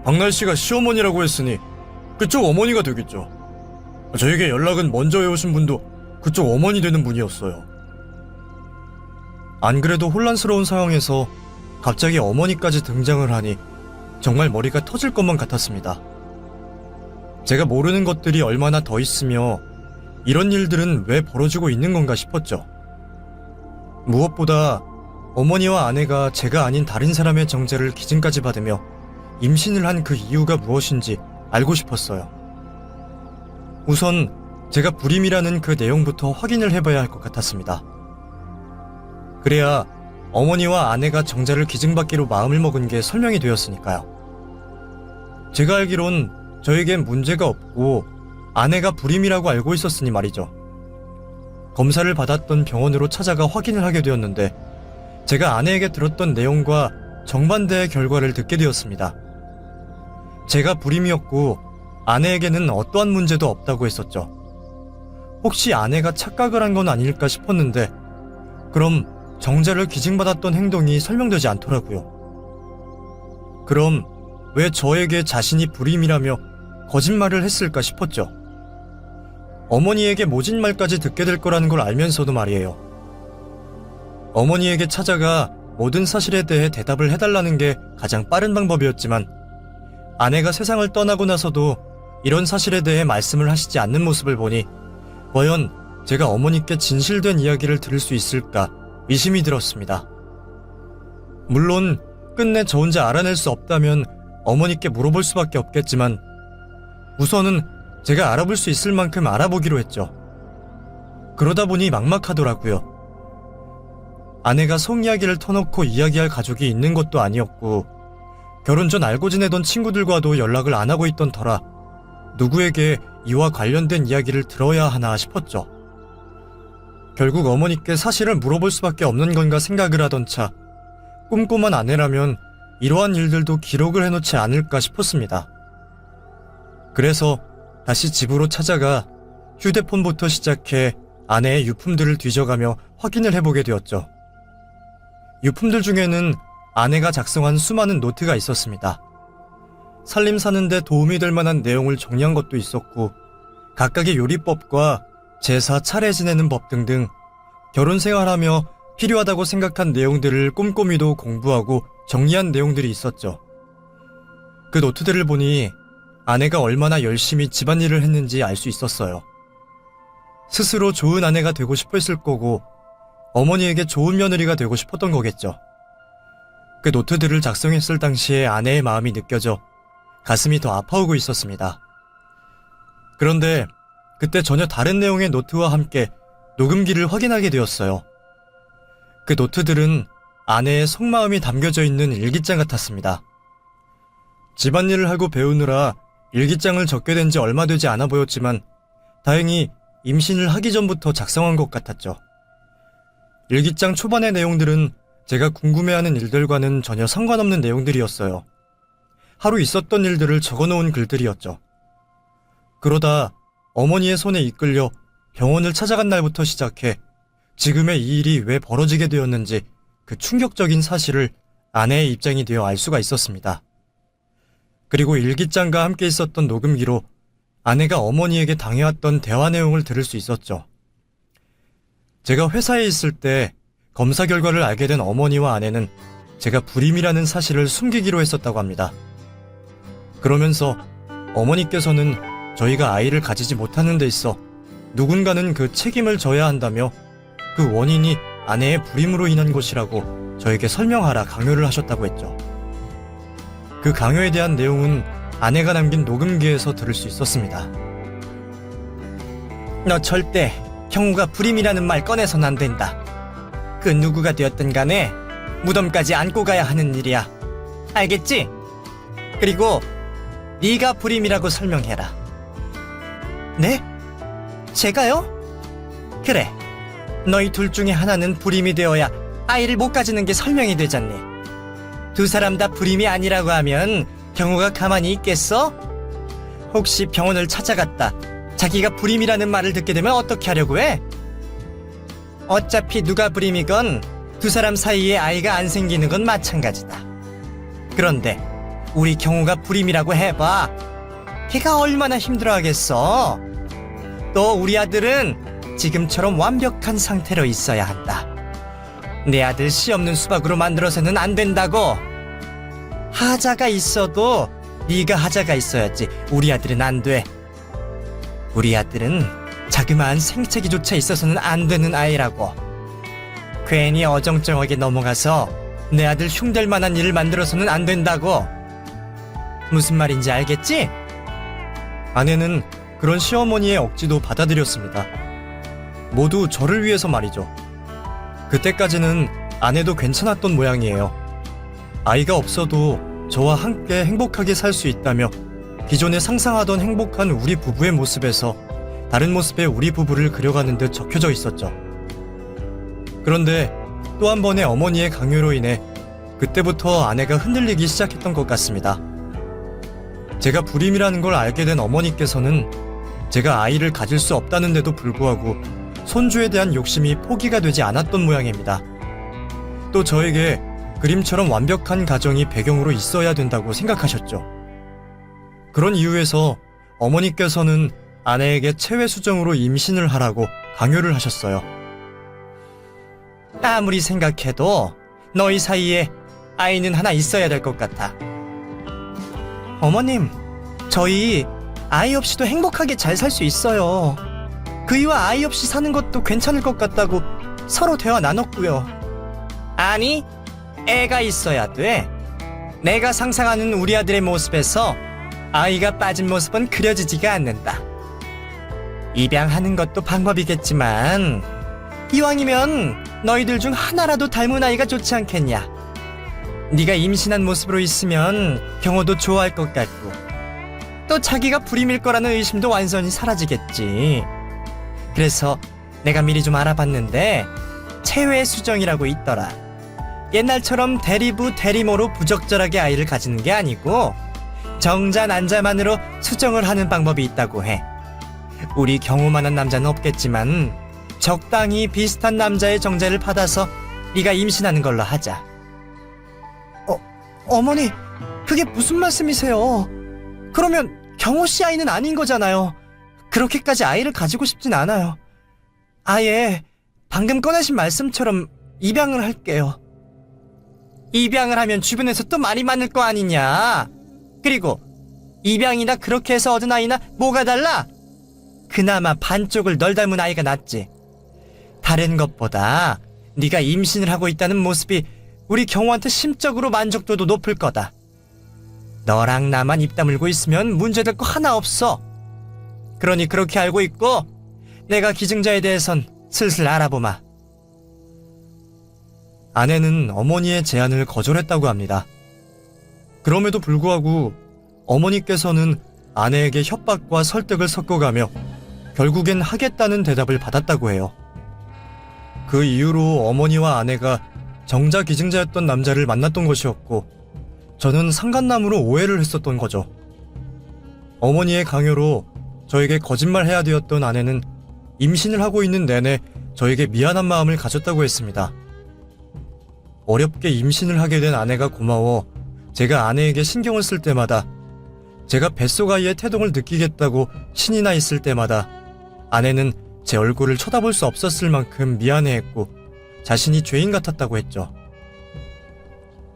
박날 씨가 시어머니라고 했으니 그쪽 어머니가 되겠죠. 저에게 연락은 먼저 해오신 분도 그쪽 어머니 되는 분이었어요. 안 그래도 혼란스러운 상황에서 갑자기 어머니까지 등장을 하니 정말 머리가 터질 것만 같았습니다. 제가 모르는 것들이 얼마나 더 있으며 이런 일들은 왜 벌어지고 있는 건가 싶었죠. 무엇보다 어머니와 아내가 제가 아닌 다른 사람의 정자를 기증까지 받으며 임신을 한 그 이유가 무엇인지 알고 싶었어요. 우선 제가 불임이라는 그 내용부터 확인을 해봐야 할 것 같았습니다. 그래야 어머니와 아내가 정자를 기증받기로 마음을 먹은 게 설명이 되었으니까요. 제가 알기론 저에겐 문제가 없고 아내가 불임이라고 알고 있었으니 말이죠. 검사를 받았던 병원으로 찾아가 확인을 하게 되었는데 제가 아내에게 들었던 내용과 정반대의 결과를 듣게 되었습니다. 제가 불임이었고 아내에게는 어떠한 문제도 없다고 했었죠. 혹시 아내가 착각을 한 건 아닐까 싶었는데 그럼 정자를 기증받았던 행동이 설명되지 않더라고요. 그럼 왜 저에게 자신이 불임이라며 거짓말을 했을까 싶었죠. 어머니에게 모진 말까지 듣게 될 거라는 걸 알면서도 말이에요. 어머니에게 찾아가 모든 사실에 대해 대답을 해달라는 게 가장 빠른 방법이었지만 아내가 세상을 떠나고 나서도 이런 사실에 대해 말씀을 하시지 않는 모습을 보니 과연 제가 어머니께 진실된 이야기를 들을 수 있을까 의심이 들었습니다. 물론 끝내 저 혼자 알아낼 수 없다면 어머니께 물어볼 수밖에 없겠지만 우선은 제가 알아볼 수 있을 만큼 알아보기로 했죠. 그러다 보니 막막하더라고요. 아내가 속 이야기를 터놓고 이야기할 가족이 있는 것도 아니었고 결혼 전 알고 지내던 친구들과도 연락을 안 하고 있던 터라 누구에게 이와 관련된 이야기를 들어야 하나 싶었죠. 결국 어머니께 사실을 물어볼 수밖에 없는 건가 생각을 하던 차 꼼꼼한 아내라면 이러한 일들도 기록을 해놓지 않을까 싶었습니다. 그래서 다시 집으로 찾아가 휴대폰부터 시작해 아내의 유품들을 뒤져가며 확인을 해보게 되었죠. 유품들 중에는 아내가 작성한 수많은 노트가 있었습니다. 살림 사는데 도움이 될 만한 내용을 정리한 것도 있었고 각각의 요리법과 제사, 차례 지내는 법 등등 결혼 생활하며 필요하다고 생각한 내용들을 꼼꼼히도 공부하고 정리한 내용들이 있었죠. 그 노트들을 보니 아내가 얼마나 열심히 집안일을 했는지 알 수 있었어요. 스스로 좋은 아내가 되고 싶어 했을 거고 어머니에게 좋은 며느리가 되고 싶었던 거겠죠. 그 노트들을 작성했을 당시에 아내의 마음이 느껴져 가슴이 더 아파오고 있었습니다. 그런데 그때 전혀 다른 내용의 노트와 함께 녹음기를 확인하게 되었어요. 그 노트들은 아내의 속마음이 담겨져 있는 일기장 같았습니다. 집안일을 하고 배우느라 일기장을 적게 된 지 얼마 되지 않아 보였지만 다행히 임신을 하기 전부터 작성한 것 같았죠. 일기장 초반의 내용들은 제가 궁금해하는 일들과는 전혀 상관없는 내용들이었어요. 하루 있었던 일들을 적어놓은 글들이었죠. 그러다 어머니의 손에 이끌려 병원을 찾아간 날부터 시작해 지금의 이 일이 왜 벌어지게 되었는지 그 충격적인 사실을 아내의 입장이 되어 알 수가 있었습니다. 그리고 일기장과 함께 있었던 녹음기로 아내가 어머니에게 당해왔던 대화 내용을 들을 수 있었죠. 제가 회사에 있을 때 검사 결과를 알게 된 어머니와 아내는 제가 불임이라는 사실을 숨기기로 했었다고 합니다. 그러면서 어머니께서는 저희가 아이를 가지지 못하는 데 있어 누군가는 그 책임을 져야 한다며 그 원인이 아내의 불임으로 인한 것이라고 저에게 설명하라 강요를 하셨다고 했죠. 그 강요에 대한 내용은 아내가 남긴 녹음기에서 들을 수 있었습니다. 너 절대 경우가 불임이라는 말 꺼내선 안 된다. 그 누구가 되었든 간에 무덤까지 안고 가야 하는 일이야. 알겠지? 그리고 네가 불임이라고 설명해라. 네? 제가요? 그래. 너희 둘 중에 하나는 불임이 되어야 아이를 못 가지는 게 설명이 되잖니. 두 사람 다 불임이 아니라고 하면 경우가 가만히 있겠어? 혹시 병원을 찾아갔다 자기가 불임이라는 말을 듣게 되면 어떻게 하려고 해? 어차피 누가 불임이건 두 사람 사이에 아이가 안 생기는 건 마찬가지다. 그런데 우리 경우가 불임이라고 해봐. 걔가 얼마나 힘들어하겠어. 또 우리 아들은 지금처럼 완벽한 상태로 있어야 한다. 내 아들 씨 없는 수박으로 만들어서는 안 된다고. 하자가 있어도 네가 하자가 있어야지. 우리 아들은 안 돼. 우리 아들은 자그마한 생채기조차 있어서는 안 되는 아이라고. 괜히 어정쩡하게 넘어가서 내 아들 흉될 만한 일을 만들어서는 안 된다고. 무슨 말인지 알겠지? 아내는 그런 시어머니의 억지도 받아들였습니다. 모두 저를 위해서 말이죠. 그때까지는 아내도 괜찮았던 모양이에요. 아이가 없어도 저와 함께 행복하게 살 수 있다며 기존에 상상하던 행복한 우리 부부의 모습에서 다른 모습의 우리 부부를 그려가는 듯 적혀져 있었죠. 그런데 또 한 번의 어머니의 강요로 인해 그때부터 아내가 흔들리기 시작했던 것 같습니다. 제가 불임이라는 걸 알게 된 어머니께서는 제가 아이를 가질 수 없다는데도 불구하고 손주에 대한 욕심이 포기가 되지 않았던 모양입니다. 또 저에게 그림처럼 완벽한 가정이 배경으로 있어야 된다고 생각하셨죠. 그런 이유에서 어머니께서는 아내에게 체외 수정으로 임신을 하라고 강요를 하셨어요. 아무리 생각해도 너희 사이에 아이는 하나 있어야 될 것 같아. 어머님, 저희 아이 없이도 행복하게 잘 살 수 있어요. 그이와 아이 없이 사는 것도 괜찮을 것 같다고 서로 대화 나눴고요. 아니, 애가 있어야 돼. 내가 상상하는 우리 아들의 모습에서 아이가 빠진 모습은 그려지지가 않는다. 입양하는 것도 방법이겠지만 이왕이면 너희들 중 하나라도 닮은 아이가 좋지 않겠냐. 네가 임신한 모습으로 있으면 경호도 좋아할 것 같고 또 자기가 불임일 거라는 의심도 완전히 사라지겠지. 그래서 내가 미리 좀 알아봤는데 체외 수정이라고 있더라. 옛날처럼 대리부 대리모로 부적절하게 아이를 가지는 게 아니고 정자 난자만으로 수정을 하는 방법이 있다고 해. 우리 경우만한 남자는 없겠지만 적당히 비슷한 남자의 정자를 받아서 네가 임신하는 걸로 하자. 어머니, 그게 무슨 말씀이세요? 그러면 경호 씨 아이는 아닌 거잖아요. 그렇게까지 아이를 가지고 싶진 않아요. 아예 방금 꺼내신 말씀처럼 입양을 할게요. 입양을 하면 주변에서 또 말이 많을 거 아니냐. 그리고 입양이나 그렇게 해서 얻은 아이나 뭐가 달라? 그나마 반쪽을 널 닮은 아이가 낫지. 다른 것보다 네가 임신을 하고 있다는 모습이 우리 경호한테 심적으로 만족도도 높을 거다. 너랑 나만 입 다물고 있으면 문제될 거 하나 없어. 그러니 그렇게 알고 있고 내가 기증자에 대해선 슬슬 알아보마. 아내는 어머니의 제안을 거절했다고 합니다. 그럼에도 불구하고 어머니께서는 아내에게 협박과 설득을 섞어가며 결국엔 하겠다는 대답을 받았다고 해요. 그 이후로 어머니와 아내가 정자 기증자였던 남자를 만났던 것이었고 저는 상간남으로 오해를 했었던 거죠. 어머니의 강요로 저에게 거짓말해야 되었던 아내는 임신을 하고 있는 내내 저에게 미안한 마음을 가졌다고 했습니다. 어렵게 임신을 하게 된 아내가 고마워 제가 아내에게 신경을 쓸 때마다 제가 뱃속 아이의 태동을 느끼겠다고 신이 나 있을 때마다 아내는 제 얼굴을 쳐다볼 수 없었을 만큼 미안해했고 자신이 죄인 같았다고 했죠.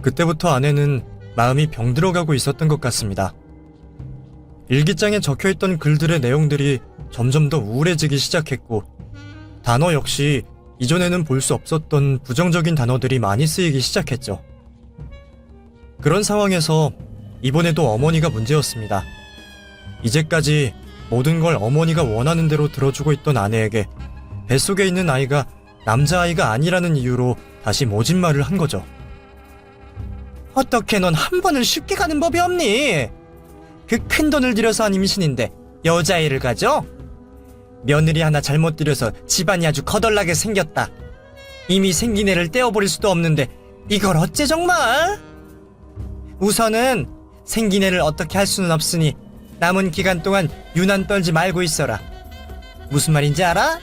그때부터 아내는 마음이 병들어가고 있었던 것 같습니다. 일기장에 적혀있던 글들의 내용들이 점점 더 우울해지기 시작했고 단어 역시 이전에는 볼 수 없었던 부정적인 단어들이 많이 쓰이기 시작했죠. 그런 상황에서 이번에도 어머니가 문제였습니다. 이제까지 모든 걸 어머니가 원하는 대로 들어주고 있던 아내에게 뱃속에 있는 아이가 남자아이가 아니라는 이유로 다시 모진 말을 한 거죠. 어떻게 넌 한 번을 쉽게 가는 법이 없니? 그 큰 돈을 들여서 한 임신인데 여자아이를 가져? 며느리 하나 잘못 들여서 집안이 아주 거덜나게 생겼다. 이미 생긴 애를 떼어버릴 수도 없는데 이걸 어째 정말? 우선은 생긴 애를 어떻게 할 수는 없으니 남은 기간 동안 유난 떨지 말고 있어라. 무슨 말인지 알아?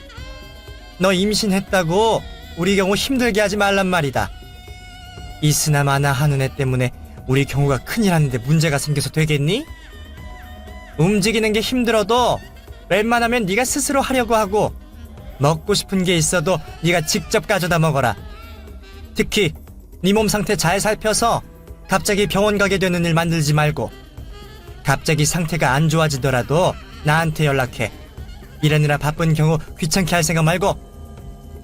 너 임신했다고 우리 경우 힘들게 하지 말란 말이다. 있으나 마나 하는 애 때문에 우리 경우가 큰일 하는데 문제가 생겨서 되겠니? 움직이는 게 힘들어도 웬만하면 네가 스스로 하려고 하고 먹고 싶은 게 있어도 네가 직접 가져다 먹어라. 특히 네 몸 상태 잘 살펴서 갑자기 병원 가게 되는 일 만들지 말고 갑자기 상태가 안 좋아지더라도 나한테 연락해. 일하느라 바쁜 경우 귀찮게 할 생각 말고.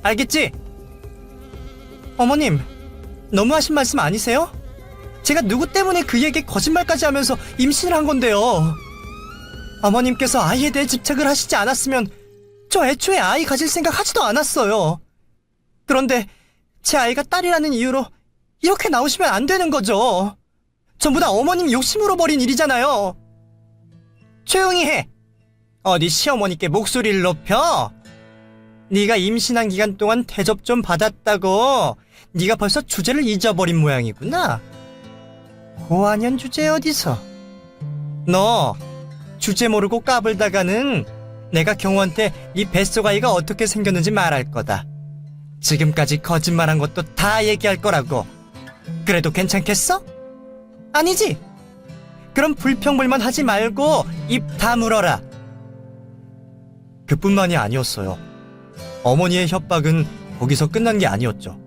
알겠지? 어머님, 너무하신 말씀 아니세요? 제가 누구 때문에 그에게 거짓말까지 하면서 임신을 한 건데요. 어머님께서 아이에 대해 집착을 하시지 않았으면 저 애초에 아이 가질 생각 하지도 않았어요. 그런데 제 아이가 딸이라는 이유로 이렇게 나오시면 안 되는 거죠. 전부 다 어머님 욕심으로 벌인 일이잖아요. 조용히 해. 어디 시어머니께 목소리를 높여? 네가 임신한 기간 동안 대접 좀 받았다고 네가 벌써 주제를 잊어버린 모양이구나. 고안현 주제 어디서? 너 주제 모르고 까불다가는 내가 경호한테 네 뱃속 아이가 어떻게 생겼는지 말할 거다. 지금까지 거짓말한 것도 다 얘기할 거라고. 그래도 괜찮겠어? 아니지? 그럼 불평불만 하지 말고 입 다물어라. 그뿐만이 아니었어요. 어머니의 협박은 거기서 끝난 게 아니었죠.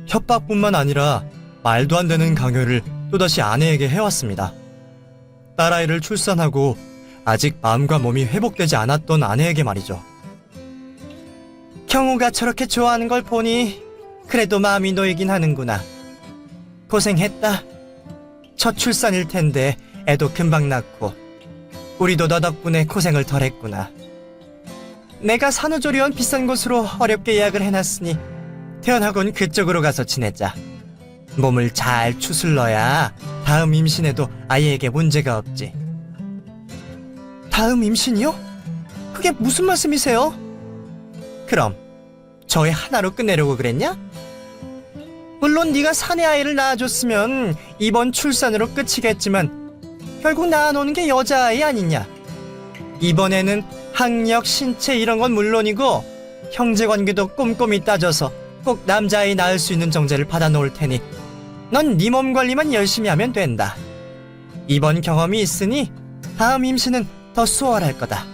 협박뿐만 아니라 말도 안 되는 강요를 또다시 아내에게 해왔습니다. 딸아이를 출산하고 아직 마음과 몸이 회복되지 않았던 아내에게 말이죠. 경우가 저렇게 좋아하는 걸 보니 그래도 마음이 놓이긴 하는구나. 고생했다. 첫 출산일 텐데 애도 금방 낳고 우리도 너 덕분에 고생을 덜 했구나. 내가 산후조리원 비싼 곳으로 어렵게 예약을 해놨으니 태어나곤 그쪽으로 가서 지내자. 몸을 잘 추슬러야 다음 임신에도 아이에게 문제가 없지. 다음 임신이요? 그게 무슨 말씀이세요? 그럼 저애 하나로 끝내려고 그랬냐? 물론 네가 사내 아이를 낳아줬으면 이번 출산으로 끝이겠지만 결국 낳아놓은 게 여자아이 아니냐. 이번에는 학력, 신체 이런 건 물론이고 형제관계도 꼼꼼히 따져서 꼭 남자아이 낳을 수 있는 정제를 받아놓을 테니 넌 네 몸 관리만 열심히 하면 된다. 이번 경험이 있으니 다음 임신은 더 수월할 거다.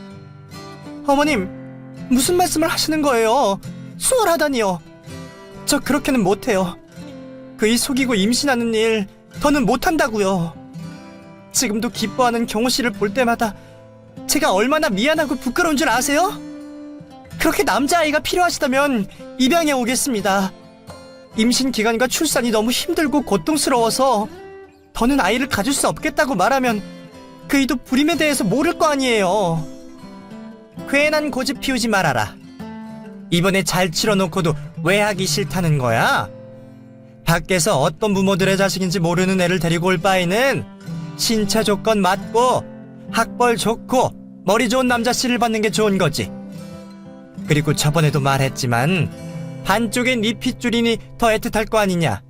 어머님, 무슨 말씀을 하시는 거예요? 수월하다니요. 저 그렇게는 못해요. 그이 속이고 임신하는 일 더는 못한다고요. 지금도 기뻐하는 경호 씨를 볼 때마다 제가 얼마나 미안하고 부끄러운 줄 아세요? 그렇게 남자아이가 필요하시다면 입양해 오겠습니다. 임신 기간과 출산이 너무 힘들고 고통스러워서 더는 아이를 가질 수 없겠다고 말하면 그이도 불임에 대해서 모를 거 아니에요. 괜한 고집 피우지 말아라. 이번에 잘 치러놓고도 왜 하기 싫다는 거야? 밖에서 어떤 부모들의 자식인지 모르는 애를 데리고 올 바에는 신체 조건 맞고 학벌 좋고 머리 좋은 남자씨를 받는 게 좋은 거지. 그리고 저번에도 말했지만 반쪽엔 네 핏줄이니 더 애틋할 거 아니냐.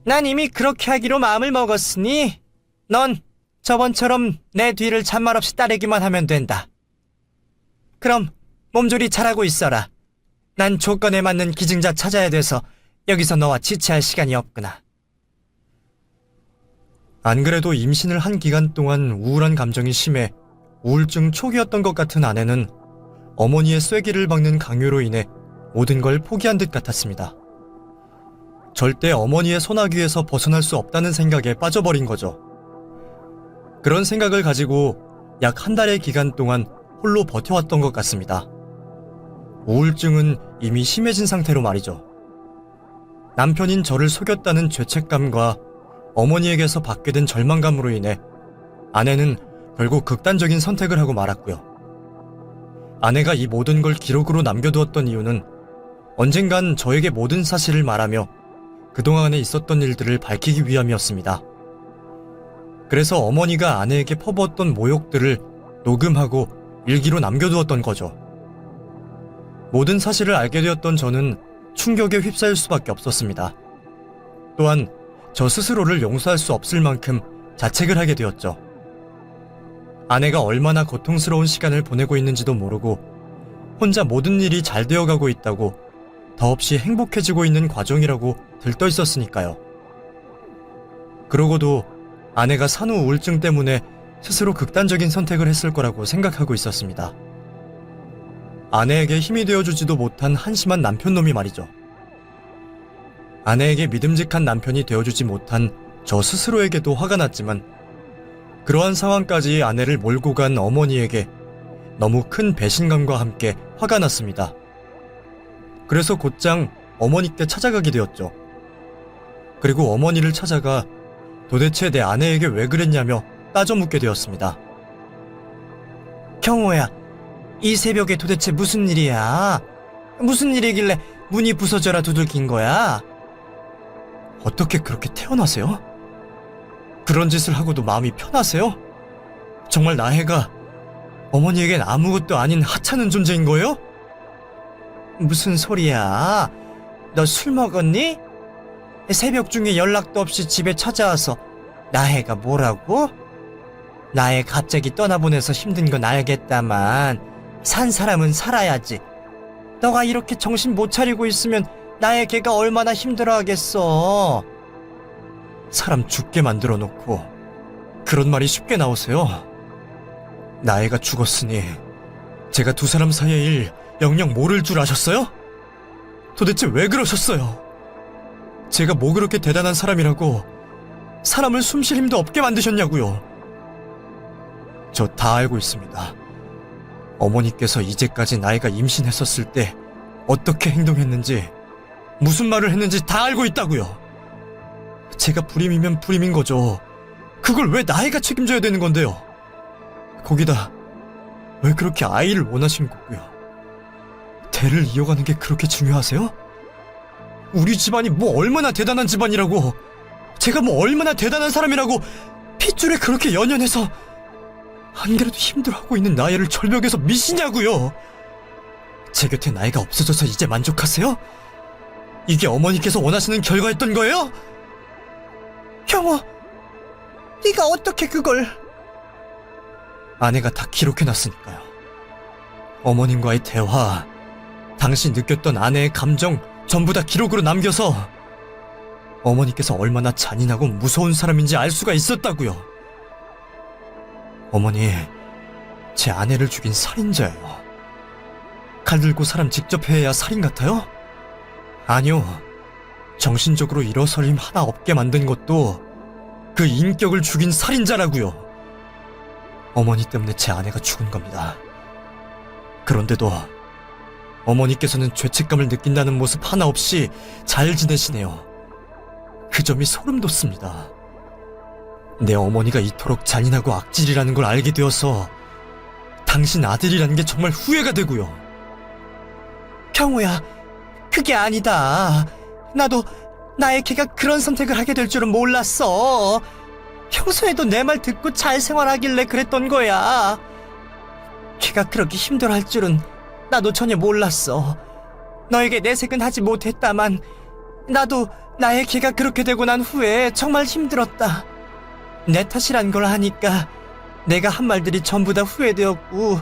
난 이미 그렇게 하기로 마음을 먹었으니 넌 저번처럼 내 뒤를 잔말 없이 따르기만 하면 된다. 그럼 몸조리 잘하고 있어라. 난 조건에 맞는 기증자 찾아야 돼서 여기서 너와 지체할 시간이 없구나. 안 그래도 임신을 한 기간 동안 우울한 감정이 심해 우울증 초기였던 것 같은 아내는 어머니의 쐐기를 박는 강요로 인해 모든 걸 포기한 듯 같았습니다. 절대 어머니의 손아귀에서 벗어날 수 없다는 생각에 빠져버린 거죠. 그런 생각을 가지고 약 한 달의 기간 동안 홀로 버텨왔던 것 같습니다. 우울증은 이미 심해진 상태로 말이죠. 남편인 저를 속였다는 죄책감과 어머니에게서 받게 된 절망감으로 인해 아내는 결국 극단적인 선택을 하고 말았고요. 아내가 이 모든 걸 기록으로 남겨두었던 이유는 언젠간 저에게 모든 사실을 말하며 그동안에 있었던 일들을 밝히기 위함이었습니다. 그래서 어머니가 아내에게 퍼부었던 모욕들을 녹음하고 일기로 남겨두었던 거죠. 모든 사실을 알게 되었던 저는 충격에 휩싸일 수밖에 없었습니다. 또한 저 스스로를 용서할 수 없을 만큼 자책을 하게 되었죠. 아내가 얼마나 고통스러운 시간을 보내고 있는지도 모르고 혼자 모든 일이 잘 되어가고 있다고 더없이 행복해지고 있는 과정이라고 들떠 있었으니까요. 그러고도 아내가 산후 우울증 때문에 스스로 극단적인 선택을 했을 거라고 생각하고 있었습니다. 아내에게 힘이 되어주지도 못한 한심한 남편놈이 말이죠. 아내에게 믿음직한 남편이 되어주지 못한 저 스스로에게도 화가 났지만 그러한 상황까지 아내를 몰고 간 어머니에게 너무 큰 배신감과 함께 화가 났습니다. 그래서 곧장 어머니께 찾아가게 되었죠. 그리고 어머니를 찾아가 도대체 내 아내에게 왜 그랬냐며 따져 묻게 되었습니다. 경호야, 이 새벽에 도대체 무슨 일이야? 무슨 일이길래 문이 부서져라 두들긴 거야? 어떻게 그렇게 태어나세요? 그런 짓을 하고도 마음이 편하세요? 정말 나혜가 어머니에겐 아무것도 아닌 하찮은 존재인 거예요? 무슨 소리야? 너 술 먹었니? 새벽 중에 연락도 없이 집에 찾아와서 나혜가 뭐라고? 나혜 갑자기 떠나보내서 힘든 건 알겠다만 산 사람은 살아야지. 너가 이렇게 정신 못 차리고 있으면 나의 걔가 얼마나 힘들어하겠어. 사람 죽게 만들어 놓고 그런 말이 쉽게 나오세요? 나애가 죽었으니 제가 두 사람 사이의 일 영영 모를 줄 아셨어요? 도대체 왜 그러셨어요? 제가 뭐 그렇게 대단한 사람이라고 사람을 숨쉴 힘도 없게 만드셨냐고요. 저 다 알고 있습니다. 어머니께서 이제까지 나이가 임신했었을 때 어떻게 행동했는지, 무슨 말을 했는지 다 알고 있다고요. 제가 불임이면 불임인 거죠. 그걸 왜 나이가 책임져야 되는 건데요? 거기다 왜 그렇게 아이를 원하신 거고요? 대를 이어가는 게 그렇게 중요하세요? 우리 집안이 뭐 얼마나 대단한 집안이라고, 제가 뭐 얼마나 대단한 사람이라고 핏줄에 그렇게 연연해서 안 그래도 힘들어하고 있는 나이를 절벽에서 미시냐고요. 제 곁에 나이가 없어져서 이제 만족하세요? 이게 어머니께서 원하시는 결과였던 거예요? 형우, 네가 어떻게 그걸... 아내가 다 기록해놨으니까요. 어머님과의 대화, 당시 느꼈던 아내의 감정 전부 다 기록으로 남겨서 어머니께서 얼마나 잔인하고 무서운 사람인지 알 수가 있었다고요. 어머니, 제 아내를 죽인 살인자예요. 칼 들고 사람 직접 해야 살인 같아요? 아니요. 정신적으로 일어설 힘 하나 없게 만든 것도 그 인격을 죽인 살인자라고요. 어머니 때문에 제 아내가 죽은 겁니다. 그런데도 어머니께서는 죄책감을 느낀다는 모습 하나 없이 잘 지내시네요. 그 점이 소름 돋습니다. 내 어머니가 이토록 잔인하고 악질이라는 걸 알게 되어서 당신 아들이라는 게 정말 후회가 되고요. 경우야, 그게 아니다. 나도 나의 걔가 그런 선택을 하게 될 줄은 몰랐어. 평소에도 내 말 듣고 잘 생활하길래 그랬던 거야. 걔가 그렇게 힘들어할 줄은 나도 전혀 몰랐어. 너에게 내색은 하지 못했다만 나도 나의 걔가 그렇게 되고 난 후에 정말 힘들었다. 내 탓이란 걸 하니까 내가 한 말들이 전부 다 후회되었고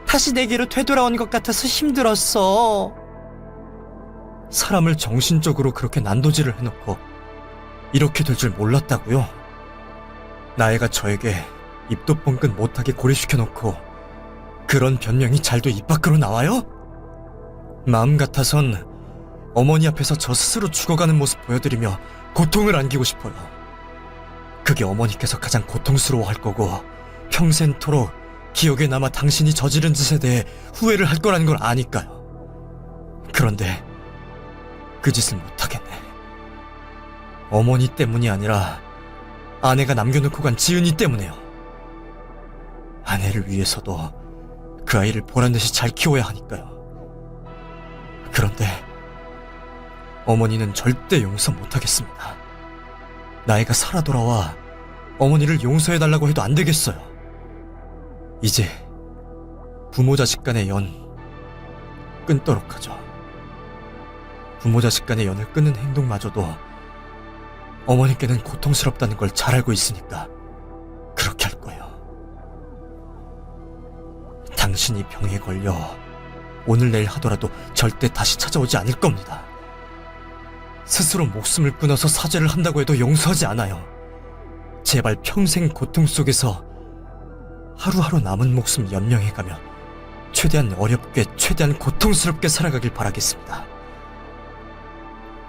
다시 내게로 되돌아온 것 같아서 힘들었어. 사람을 정신적으로 그렇게 난도질을 해놓고 이렇게 될 줄 몰랐다고요? 나애가 저에게 입도 뻥끗 못하게 고립시켜놓고 그런 변명이 잘도 입 밖으로 나와요? 마음 같아선 어머니 앞에서 저 스스로 죽어가는 모습 보여드리며 고통을 안기고 싶어요. 그게 어머니께서 가장 고통스러워할 거고 평생토록 기억에 남아 당신이 저지른 짓에 대해 후회를 할 거라는 걸 아니까요. 그런데 그 짓을 못하겠네. 어머니 때문이 아니라 아내가 남겨놓고 간 지은이 때문에요. 아내를 위해서도 그 아이를 보란듯이 잘 키워야 하니까요. 그런데 어머니는 절대 용서 못하겠습니다. 나이가 살아 돌아와 어머니를 용서해달라고 해도 안 되겠어요. 이제 부모 자식 간의 연 끊도록 하죠. 부모 자식 간의 연을 끊는 행동마저도 어머니께는 고통스럽다는 걸 잘 알고 있으니까 그렇게 할 거예요. 당신이 병에 걸려 오늘 내일 하더라도 절대 다시 찾아오지 않을 겁니다. 스스로 목숨을 끊어서 사죄를 한다고 해도 용서하지 않아요. 제발 평생 고통 속에서 하루하루 남은 목숨 연명해가며 최대한 어렵게 최대한 고통스럽게 살아가길 바라겠습니다.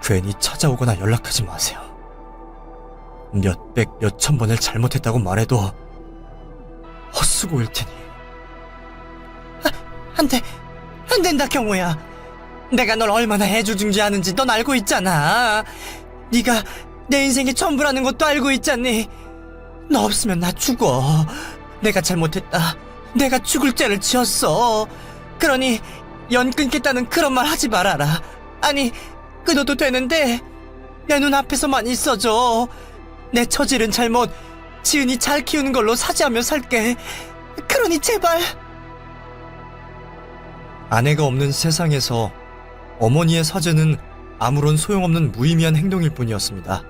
괜히 찾아오거나 연락하지 마세요. 몇백 몇천 번을 잘못했다고 말해도 헛수고일 테니. 안 된다 경우야. 내가 널 얼마나 애주중지하는지 넌 알고 있잖아. 네가 내 인생의 전부라는 것도 알고 있잖니. 너 없으면 나 죽어. 내가 잘못했다. 내가 죽을 죄를 지었어. 그러니 연 끊겠다는 그런 말 하지 말아라. 아니 끊어도 되는데 내 눈앞에서만 있어줘. 내 저지른 잘못 지은이 잘 키우는 걸로 사죄하며 살게. 그러니 제발. 아내가 없는 세상에서 어머니의 사죄는 아무런 소용없는 무의미한 행동일 뿐이었습니다.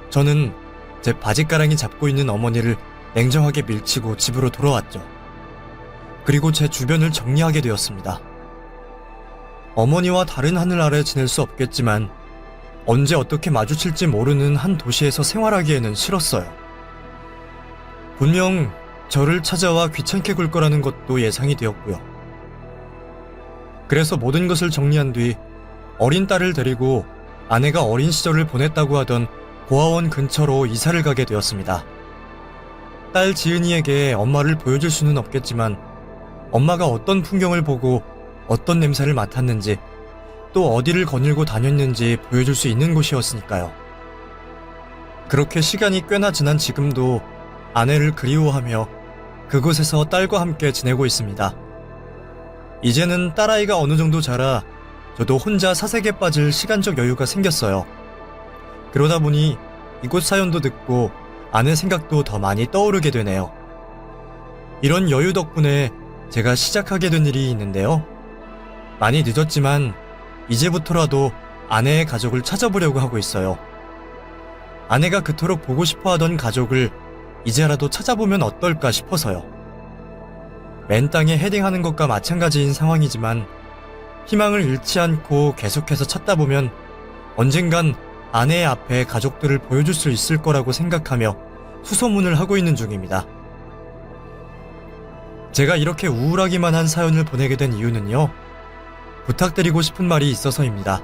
저는 제 바지가랑이 잡고 있는 어머니를 냉정하게 밀치고 집으로 돌아왔죠. 그리고 제 주변을 정리하게 되었습니다. 어머니와 다른 하늘 아래 지낼 수 없겠지만 언제 어떻게 마주칠지 모르는 한 도시에서 생활하기에는 싫었어요. 분명 저를 찾아와 귀찮게 굴 거라는 것도 예상이 되었고요. 그래서 모든 것을 정리한 뒤 어린 딸을 데리고 아내가 어린 시절을 보냈다고 하던 고아원 근처로 이사를 가게 되었습니다. 딸 지은이에게 엄마를 보여줄 수는 없겠지만 엄마가 어떤 풍경을 보고 어떤 냄새를 맡았는지 또 어디를 거닐고 다녔는지 보여줄 수 있는 곳이었으니까요. 그렇게 시간이 꽤나 지난 지금도 아내를 그리워하며 그곳에서 딸과 함께 지내고 있습니다. 이제는 딸아이가 어느 정도 자라 저도 혼자 사색에 빠질 시간적 여유가 생겼어요. 그러다 보니 이곳 사연도 듣고 아내 생각도 더 많이 떠오르게 되네요. 이런 여유 덕분에 제가 시작하게 된 일이 있는데요. 많이 늦었지만 이제부터라도 아내의 가족을 찾아보려고 하고 있어요. 아내가 그토록 보고 싶어 하던 가족을 이제라도 찾아보면 어떨까 싶어서요. 맨 땅에 헤딩하는 것과 마찬가지인 상황이지만 희망을 잃지 않고 계속해서 찾다 보면 언젠간 아내의 앞에 가족들을 보여줄 수 있을 거라고 생각하며 수소문을 하고 있는 중입니다. 제가 이렇게 우울하기만 한 사연을 보내게 된 이유는요, 부탁드리고 싶은 말이 있어서입니다.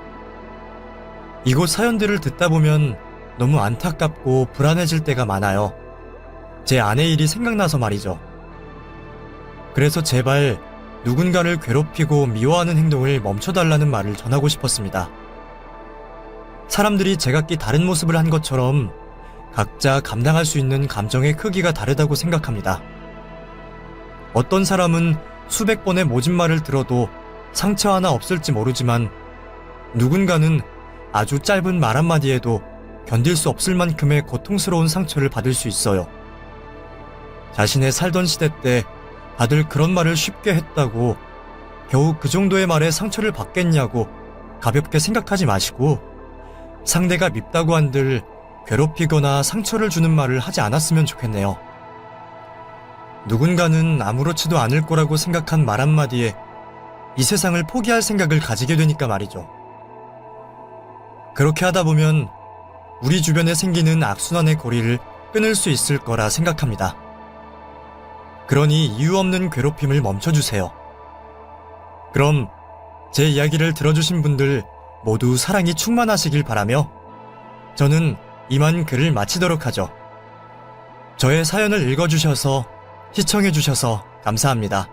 이곳 사연들을 듣다 보면 너무 안타깝고 불안해질 때가 많아요. 제 아내 일이 생각나서 말이죠. 그래서 제발 누군가를 괴롭히고 미워하는 행동을 멈춰달라는 말을 전하고 싶었습니다. 사람들이 제각기 다른 모습을 한 것처럼 각자 감당할 수 있는 감정의 크기가 다르다고 생각합니다. 어떤 사람은 수백 번의 모진 말을 들어도 상처 하나 없을지 모르지만 누군가는 아주 짧은 말 한마디에도 견딜 수 없을 만큼의 고통스러운 상처를 받을 수 있어요. 자신의 살던 시대 때 다들 그런 말을 쉽게 했다고 겨우 그 정도의 말에 상처를 받겠냐고 가볍게 생각하지 마시고 상대가 밉다고 한들 괴롭히거나 상처를 주는 말을 하지 않았으면 좋겠네요. 누군가는 아무렇지도 않을 거라고 생각한 말 한마디에 이 세상을 포기할 생각을 가지게 되니까 말이죠. 그렇게 하다 보면 우리 주변에 생기는 악순환의 고리를 끊을 수 있을 거라 생각합니다. 그러니 이유 없는 괴롭힘을 멈춰주세요. 그럼 제 이야기를 들어주신 분들 모두 사랑이 충만하시길 바라며 저는 이만 글을 마치도록 하죠. 저의 사연을 읽어주셔서 시청해주셔서 감사합니다.